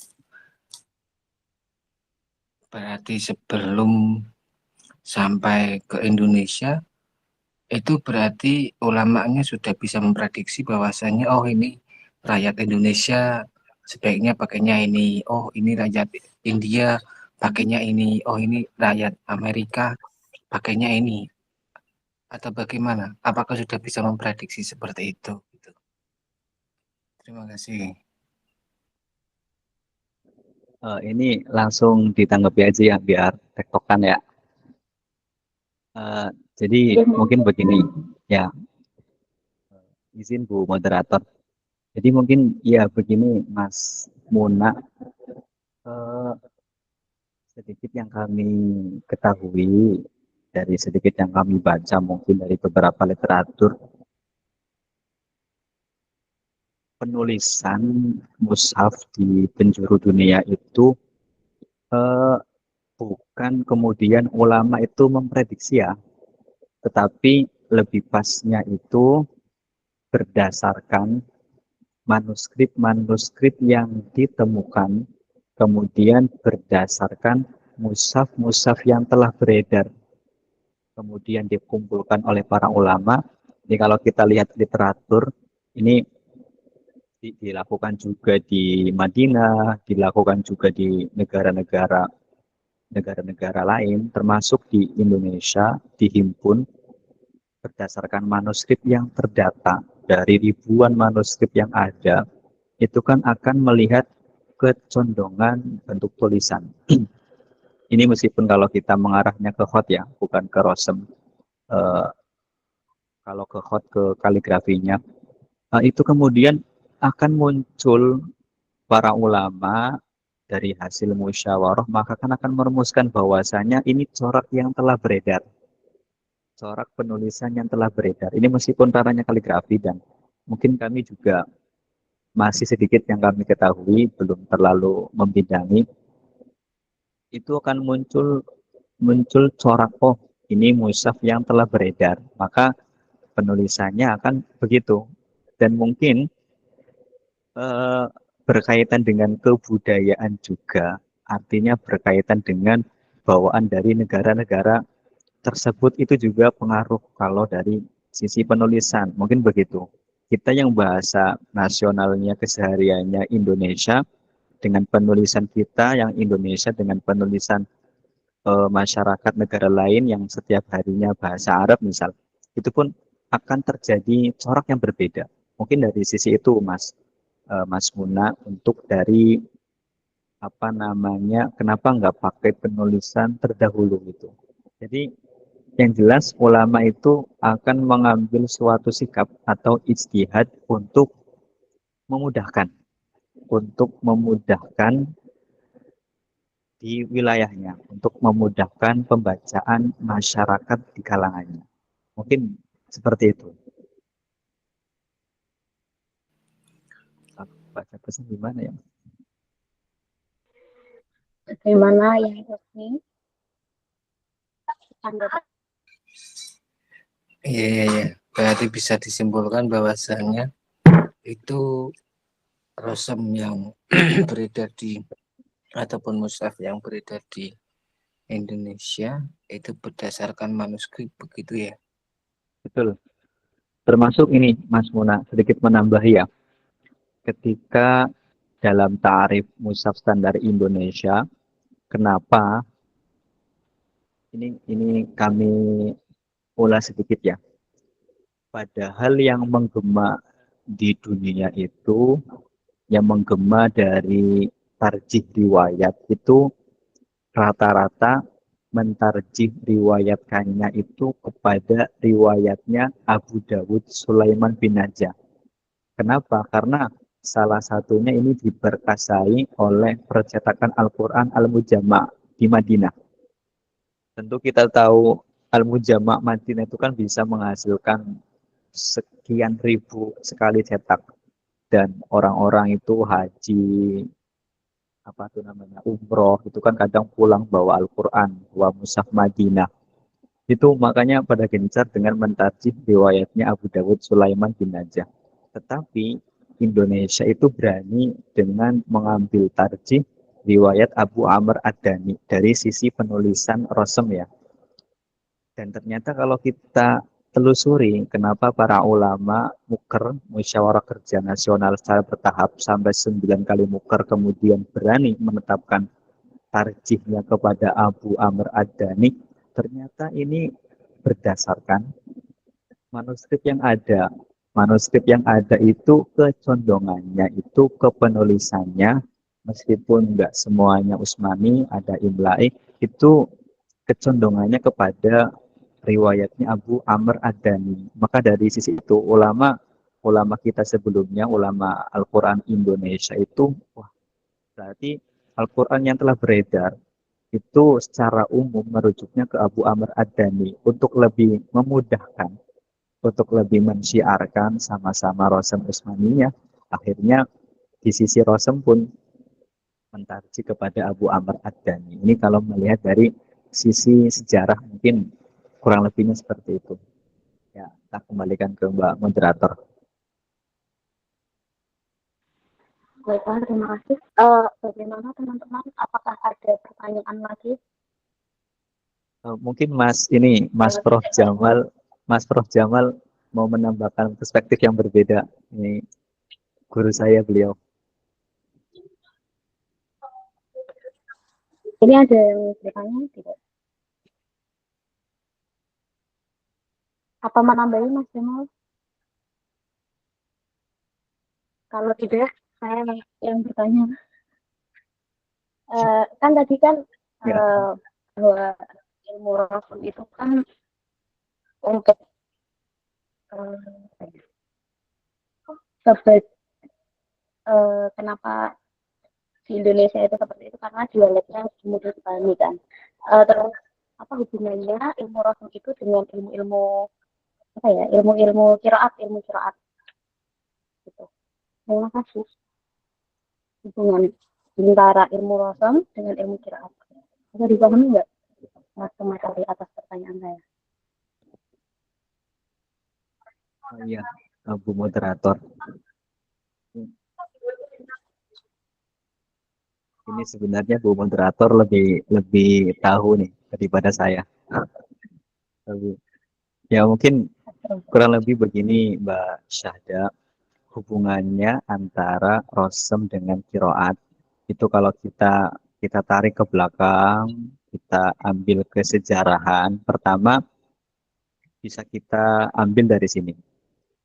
berarti sebelum sampai ke Indonesia, itu berarti ulamanya sudah bisa memprediksi bahwasannya, oh ini rakyat Indonesia sebaiknya pakainya ini, oh ini rakyat India pakainya ini, oh ini rakyat Amerika pakainya ini, atau bagaimana? Apakah sudah bisa memprediksi seperti itu? Terima kasih. Ini langsung ditanggapi aja ya, biar tektokan ya. Jadi mungkin begini, ya, izin Bu Moderator. Jadi mungkin ya begini Mas Muna, eh, sedikit yang kami ketahui, dari sedikit yang kami baca mungkin dari beberapa literatur, penulisan mushaf di penjuru dunia itu eh, bukan kemudian ulama itu memprediksi ya, tetapi lebih pasnya itu berdasarkan manuskrip-manuskrip yang ditemukan, kemudian berdasarkan mushaf-mushaf yang telah beredar, kemudian dikumpulkan oleh para ulama. Jadi kalau kita lihat literatur, ini dilakukan juga di Madinah, dilakukan juga di negara-negara lain, termasuk di Indonesia, dihimpun berdasarkan manuskrip yang terdata. Dari ribuan manuskrip yang ada, itu kan akan melihat kecondongan bentuk tulisan. Ini meskipun kalau kita mengarahnya ke khot ya, bukan ke rosem. Eh, kalau ke khot, ke kaligrafinya, itu kemudian akan muncul para ulama dari hasil musyawarah, maka akan merumuskan bahwasanya ini corak yang telah beredar, corak penulisan yang telah beredar. Ini meskipun caranya kaligrafi, dan mungkin kami juga masih sedikit yang kami ketahui, belum terlalu membidangi, itu akan muncul muncul corak, oh ini mushaf yang telah beredar, maka penulisannya akan begitu. Dan mungkin eh, berkaitan dengan kebudayaan juga, artinya berkaitan dengan bawaan dari negara-negara tersebut, itu juga pengaruh kalau dari sisi penulisan, mungkin begitu. Kita yang bahasa nasionalnya kesehariannya Indonesia, dengan penulisan kita yang Indonesia dengan penulisan masyarakat negara lain yang setiap harinya bahasa Arab misal, itu pun akan terjadi corak yang berbeda. Mungkin dari sisi itu Mas Muna, untuk dari apa namanya, kenapa nggak pakai penulisan terdahulu gitu. Jadi yang jelas ulama itu akan mengambil suatu sikap atau ijtihad memudahkan untuk memudahkan di wilayahnya, untuk memudahkan pembacaan masyarakat di kalangannya. Mungkin seperti itu. Baca pesan gimana ya? Bagaimana yang resmi? Tanggapan. Iya. Berarti bisa disimpulkan bahwasannya itu rosem yang beredar di ataupun mushaf yang beredar di Indonesia itu berdasarkan manuskrip, begitu ya? Betul. Termasuk ini, Mas Muna, sedikit menambah ya. Ketika dalam tarif mushaf standar Indonesia, kenapa ini kami ulas sedikit ya. Padahal yang menggema di dunia itu, yang menggema dari tarjih riwayat itu rata-rata mentarjih riwayatkannya itu kepada riwayatnya Abu Dawud Sulaiman bin Najah. Kenapa? Karena salah satunya ini diberkasai oleh percetakan Al-Quran Al-Mujama' di Madinah. Tentu kita tahu Al-Mujama' Madinah itu kan bisa menghasilkan sekian ribu sekali cetak. Dan orang-orang itu haji, apa tuh namanya, umroh, itu kan kadang pulang bawa Al-Quran, bawa mushaf Madinah. Itu makanya pada gencar dengan mentarjih riwayatnya Abu Dawud Sulaiman bin Najah. Tetapi Indonesia itu berani dengan mengambil tarjih riwayat Abu Amr Ad-Dani dari sisi penulisan Rosem ya. Dan ternyata kalau kita telusuri kenapa para ulama muker, musyawarah kerja nasional secara bertahap sampai 9 kali muker kemudian berani menetapkan tarjihnya kepada Abu Amr Ad-Dani, ternyata ini berdasarkan manuskrip yang ada. Manuskrip yang ada itu kecondongannya itu ke penulisannya, meskipun enggak semuanya Utsmani, ada Imla'i, itu kecondongannya kepada riwayatnya Abu Amr Ad-Dani. Maka dari sisi itu ulama kita sebelumnya, ulama Al-Quran Indonesia itu, wah, berarti Al-Quran yang telah beredar itu secara umum merujuknya ke Abu Amr Ad-Dani untuk lebih memudahkan, untuk lebih mensyiarkan sama-sama Rosem Utsmaniyah. Akhirnya di sisi Rosem pun mentarji kepada Abu Amr Ad-Dani. Ini kalau melihat dari sisi sejarah mungkin kurang lebihnya seperti itu. Ya, kita kembalikan ke Mbak Moderator. Baiklah, terima kasih. Bagaimana teman-teman? Apakah ada pertanyaan lagi? Mungkin Mas Prof Jamal mau menambahkan perspektif yang berbeda. Ini guru saya beliau. Ini ada yang bertanya tidak? Apa menambahi Mas Jamal? Kalau tidak, saya yang bertanya. Kan tadi kan bahwa ilmu rasul itu kan untuk kenapa di Indonesia itu seperti itu karena dialeknya mudah dipahami kan. Terus apa hubungannya ilmu rasul itu dengan ilmu-ilmu apa ya, ilmu-ilmu qiraat, ilmu qiraat gitu. Terima kasih. Hubungan antara ilmu rasul dengan ilmu qiraat. Bisa dipahami nggak Mas Materi atas pertanyaan saya? Oh iya, Bu Moderator. Ini sebenarnya Bu Moderator lebih tahu nih daripada saya. Ya mungkin kurang lebih begini Mbak Syahda, hubungannya antara Rosem dengan Kiroat itu kalau kita tarik ke belakang, kita ambil kesejarahan. Pertama bisa kita ambil dari sini.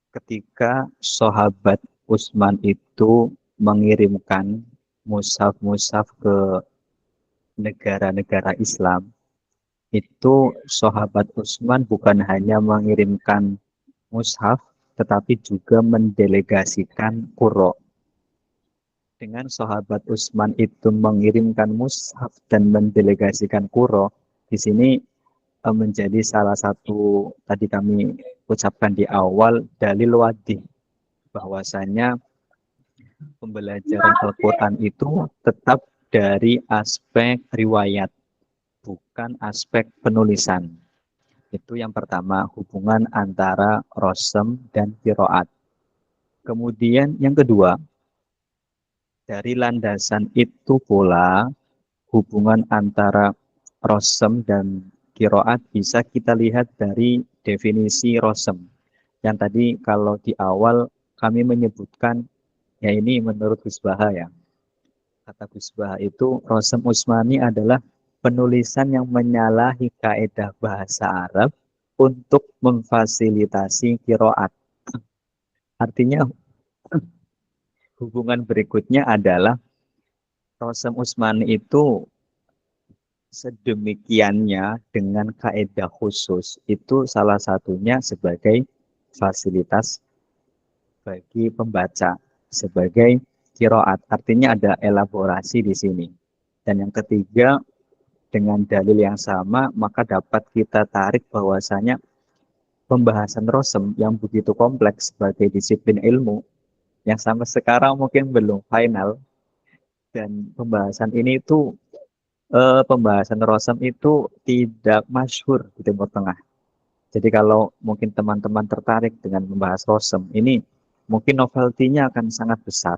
Ketika sahabat Utsman itu mengirimkan mushaf-mushaf ke negara-negara Islam, itu sahabat Utsman bukan hanya mengirimkan mushaf, tetapi juga mendelegasikan qurra. Dengan sahabat Utsman itu mengirimkan mushaf dan mendelegasikan qurra, di sini menjadi salah satu tadi kami ucapkan di awal dalil wadih bahwasanya pembelajaran Al-Quran itu tetap dari aspek riwayat, bukan aspek penulisan. Itu yang pertama, hubungan antara Rosem dan Qiraat. Kemudian yang kedua, dari landasan itu pula hubungan antara Rosem dan kiroat bisa kita lihat dari definisi rosem. Yang tadi kalau di awal kami menyebutkan, ya ini menurut Gus Baha ya. Kata Gus Baha itu, rosem Usmani adalah penulisan yang menyalahi kaidah bahasa Arab untuk memfasilitasi kiroat. Artinya hubungan berikutnya adalah rosem Usmani itu sedemikiannya dengan kaidah khusus, itu salah satunya sebagai fasilitas bagi pembaca, sebagai kiroat. Artinya ada elaborasi di sini. Dan yang ketiga, dengan dalil yang sama, maka dapat kita tarik bahwasanya pembahasan rosem yang begitu kompleks sebagai disiplin ilmu, yang sampai sekarang mungkin belum final, dan pembahasan ini itu pembahasan rosem itu tidak masyhur di Timur Tengah. Jadi kalau mungkin teman-teman tertarik dengan membahas rosem, ini mungkin novelty-nya akan sangat besar.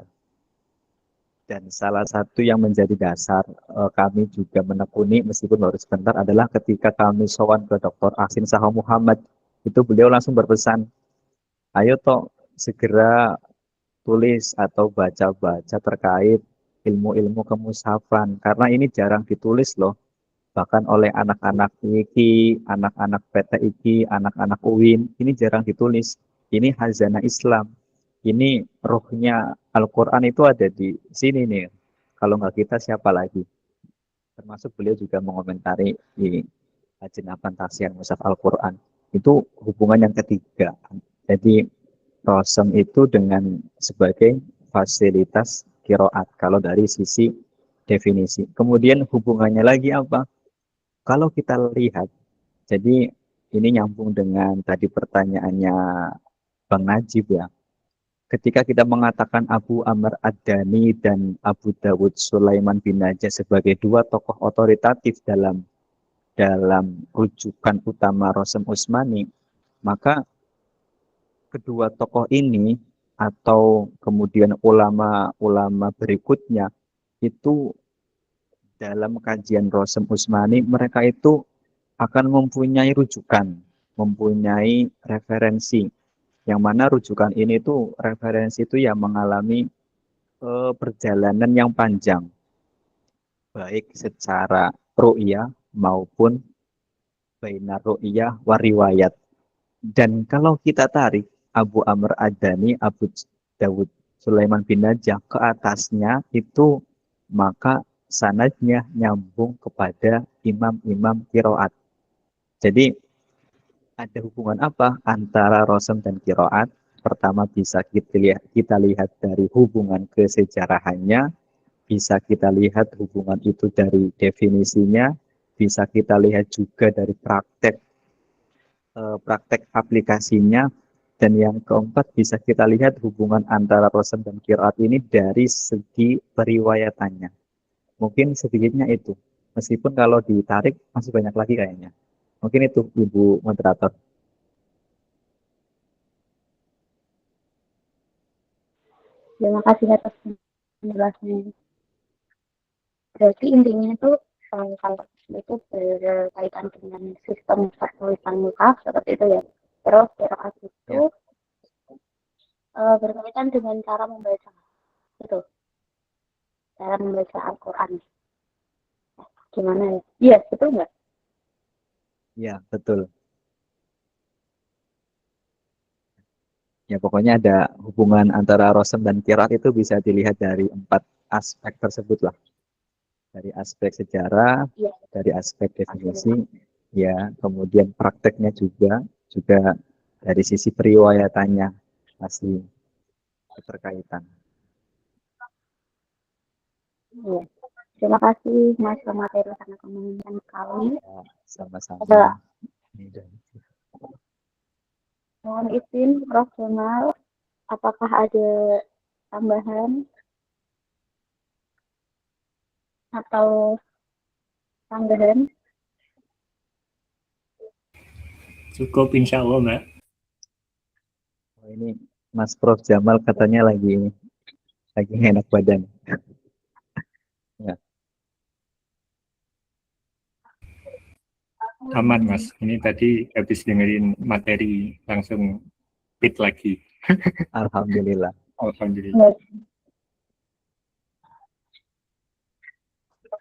Dan salah satu yang menjadi dasar kami juga menekuni meskipun baru sebentar adalah ketika kami sowan ke Dr. Asin Saha Muhammad, itu beliau langsung berpesan, ayo toh segera tulis atau baca-baca terkait ilmu-ilmu kemushafan, karena ini jarang ditulis loh, bahkan oleh anak-anak IKI, anak-anak PTIK, anak-anak UIN, ini jarang ditulis. Ini hazanah Islam. Ini rohnya Al-Quran itu ada di sini nih. Kalau nggak kita siapa lagi? Termasuk beliau juga mengomentari di Ajenapan Tafsir Mushaf Al-Quran. Itu hubungan yang ketiga. Jadi Rosem itu dengan sebagai fasilitas kiroat kalau dari sisi definisi. Kemudian hubungannya lagi apa? Kalau kita lihat, jadi ini nyambung dengan tadi pertanyaannya Bang Najib ya. Ketika kita mengatakan Abu Amr Ad-Dani dan Abu Dawud Sulaiman bin Najah sebagai dua tokoh otoritatif dalam rujukan utama Rosem Usmani, maka kedua tokoh ini atau kemudian ulama-ulama berikutnya itu dalam kajian Rosem Usmani, mereka itu akan mempunyai rujukan, mempunyai referensi, yang mana rujukan ini tuh referensi itu yang mengalami perjalanan yang panjang, baik secara ru'yah maupun bainar ru'yah wariwayat. Dan kalau kita tarik Abu Amr Ad-Dani, Abu Dawud Sulaiman bin Najah ke atasnya itu, maka sanadnya nyambung kepada imam-imam kiroat. Jadi ada hubungan apa antara rosem dan kiroat? Pertama bisa kita lihat dari hubungan kesejarahannya, bisa kita lihat hubungan itu dari definisinya, bisa kita lihat juga dari praktek aplikasinya, dan yang keempat bisa kita lihat hubungan antara rosem dan kiroat ini dari segi periwayatannya. Mungkin sedikitnya itu, meskipun kalau ditarik masih banyak lagi kayaknya. Mungkin itu Ibu Moderator. Terima kasih atas penjelasannya. Berarti intinya itu kalau itu berkaitan dengan sistem pertulisan mushaf seperti itu ya. Terus qiraat itu berkaitan dengan cara membaca, itu cara membaca Al-Quran. Gimana ya? Iya, betul nggak? Ya, betul. Ya, pokoknya ada hubungan antara rosem dan kiroat itu bisa dilihat dari 4 aspek tersebut lah. Dari aspek sejarah, Iya. dari aspek definisi, ya, kemudian prakteknya juga dari sisi periwayatannya masih keterkaitan. Iya. Terima kasih Mas materi sangat menyenangkan sekali. Ya, sama-sama. Mohon izin Prof. Jamal, apakah ada tambahan atau tambahan? Cukup insya Allah, Mbak. Oh, ini Mas Prof. Jamal katanya lagi enak badan. Ya. Aman Mas, ini tadi habis dengerin materi langsung fit lagi. Alhamdulillah. Alhamdulillah.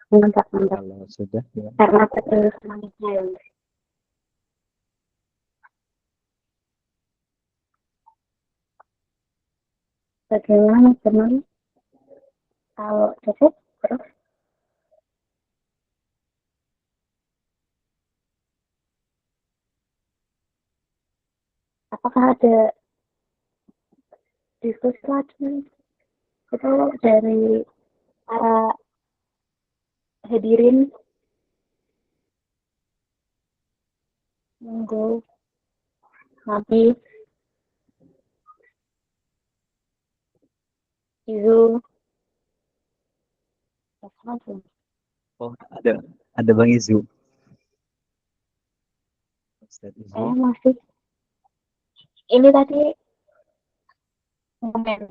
Mantap, mantap. Kalau sudah ya. Karena ketemu semuanya ya. Bagaimana teman? Kalau cukup, terus apakah ada diskusi lagi itu dari para hadirin? Monggo nanti Izu langsung. Oh, ada Bang Izu. Ustaz Izu. Saya masih ini tadi komen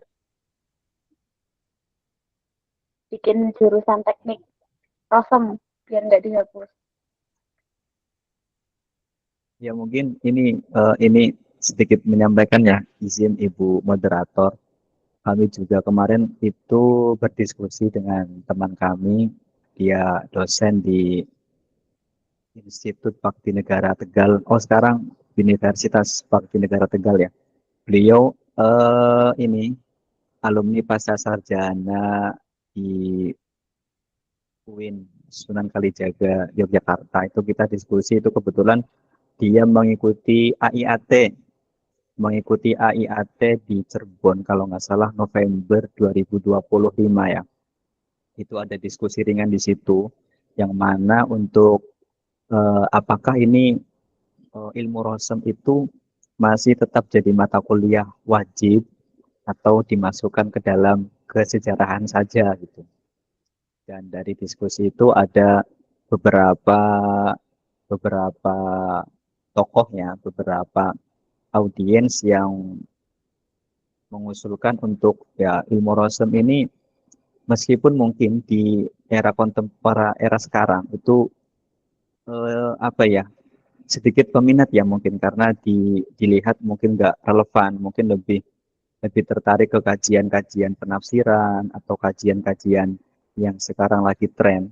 bikin jurusan teknik Rosem biar nggak dihapus. Ya mungkin ini sedikit menyampaikan ya, izin Ibu Moderator. Kami juga kemarin itu berdiskusi dengan teman kami, dia dosen di Institut Bakti Negara Tegal. Oh sekarang Universitas Bakti Negara Tegal ya. Beliau ini alumni pasca sarjana di UIN Sunan Kalijaga Yogyakarta. Itu kita diskusi itu kebetulan dia mengikuti AIAT di Cirebon kalau nggak salah November 2025 ya. Itu ada diskusi ringan di situ yang mana untuk apakah ini ilmu rosem itu masih tetap jadi mata kuliah wajib atau dimasukkan ke dalam kesejarahan saja gitu. Dan dari diskusi itu ada beberapa beberapa tokohnya, beberapa audiens yang mengusulkan untuk ya ilmu rosem ini meskipun mungkin di era kontemporer era sekarang itu apa ya sedikit peminat ya mungkin karena dilihat mungkin nggak relevan, mungkin lebih lebih tertarik ke kajian-kajian penafsiran atau kajian-kajian yang sekarang lagi tren.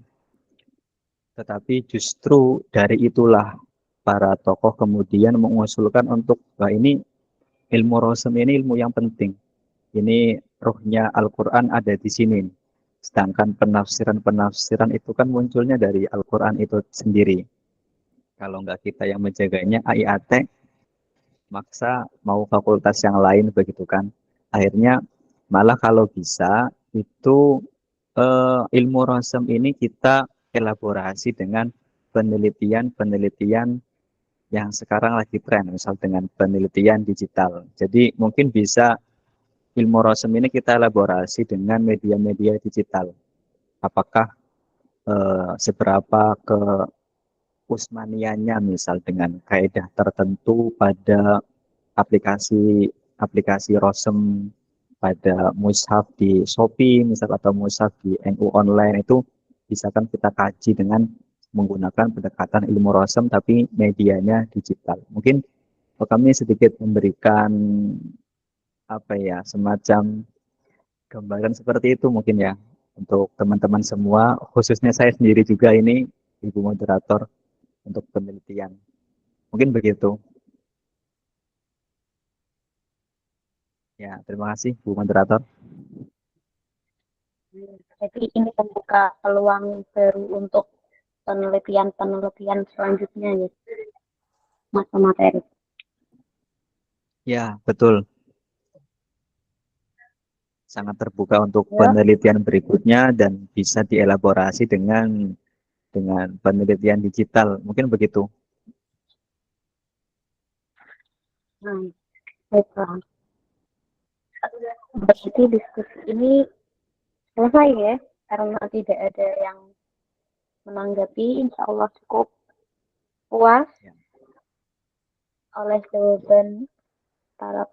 Tetapi justru dari itulah para tokoh kemudian mengusulkan untuk wah ini ilmu rosem ini ilmu yang penting. Ini rohnya Al-Quran ada di sini. Sedangkan penafsiran-penafsiran itu kan munculnya dari Al-Quran itu sendiri. Kalau nggak kita yang menjaganya AIAT, maksa mau fakultas yang lain begitu kan. Akhirnya malah kalau bisa itu ilmu rosem ini kita elaborasi dengan penelitian-penelitian yang sekarang lagi tren, misal dengan penelitian digital. Jadi mungkin bisa ilmu rosem ini kita elaborasi dengan media-media digital. Apakah seberapa keusmaniannya misal dengan kaidah tertentu pada aplikasi rosem pada mushaf di Shopee misal atau mushaf di NU online itu bisa kan kita kaji dengan menggunakan pendekatan ilmu rosem tapi medianya digital. Mungkin kami sedikit memberikan apa ya semacam gambaran seperti itu mungkin ya untuk teman-teman semua, khususnya saya sendiri juga ini Ibu Moderator untuk penelitian. Mungkin begitu. Ya, terima kasih Bu Moderator. Jadi ini membuka peluang baru untuk penelitian-penelitian selanjutnya ya, mata materi. Ya, betul. Sangat terbuka untuk Ya. penelitian berikutnya dan bisa dielaborasi dengan penelitian digital. Mungkin begitu. Baiklah. Berarti diskusi ini selesai ya, karena tidak ada yang menanggapi. Insya Allah cukup puas oleh jawaban para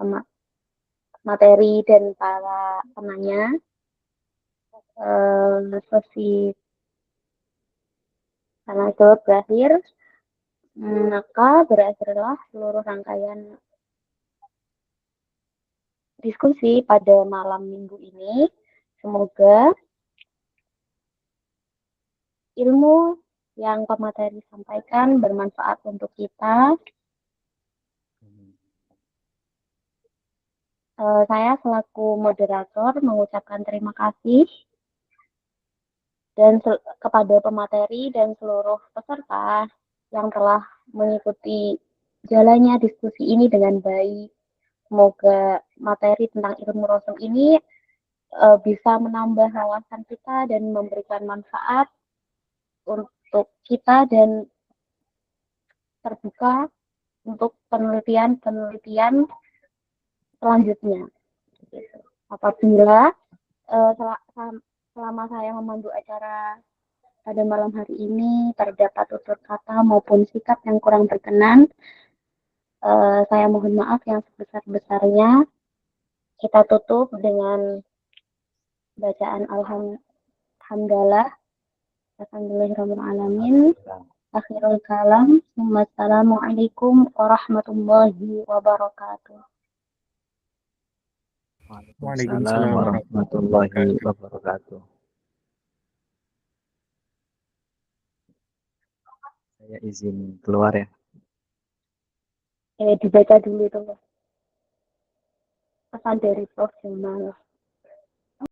materi dan para penanya. Sesi tanya jawab berakhir. Maka berakhirlah seluruh rangkaian diskusi pada malam minggu ini. Semoga ilmu yang pemateri sampaikan bermanfaat untuk kita. Saya selaku moderator mengucapkan terima kasih dan kepada pemateri dan seluruh peserta yang telah mengikuti jalannya diskusi ini dengan baik. Semoga materi tentang ilmu rosum ini bisa menambah wawasan kita dan memberikan manfaat untuk kita dan terbuka untuk penelitian-penelitian selanjutnya. Apabila selama saya memandu acara pada malam hari ini terdapat tutur kata maupun sikap yang kurang berkenan, saya mohon maaf yang sebesar-besarnya. Kita tutup dengan bacaan alhamdulillah. Alhamdulillahirrahmanirrahim. Akhirul kalam. Wassalamualaikum warahmatullahi wabarakatuh. Waalaikumsalam warahmatullahi wabarakatuh. Saya izin keluar ya. Dibaca dulu itu pesan dari Prof. Jamal.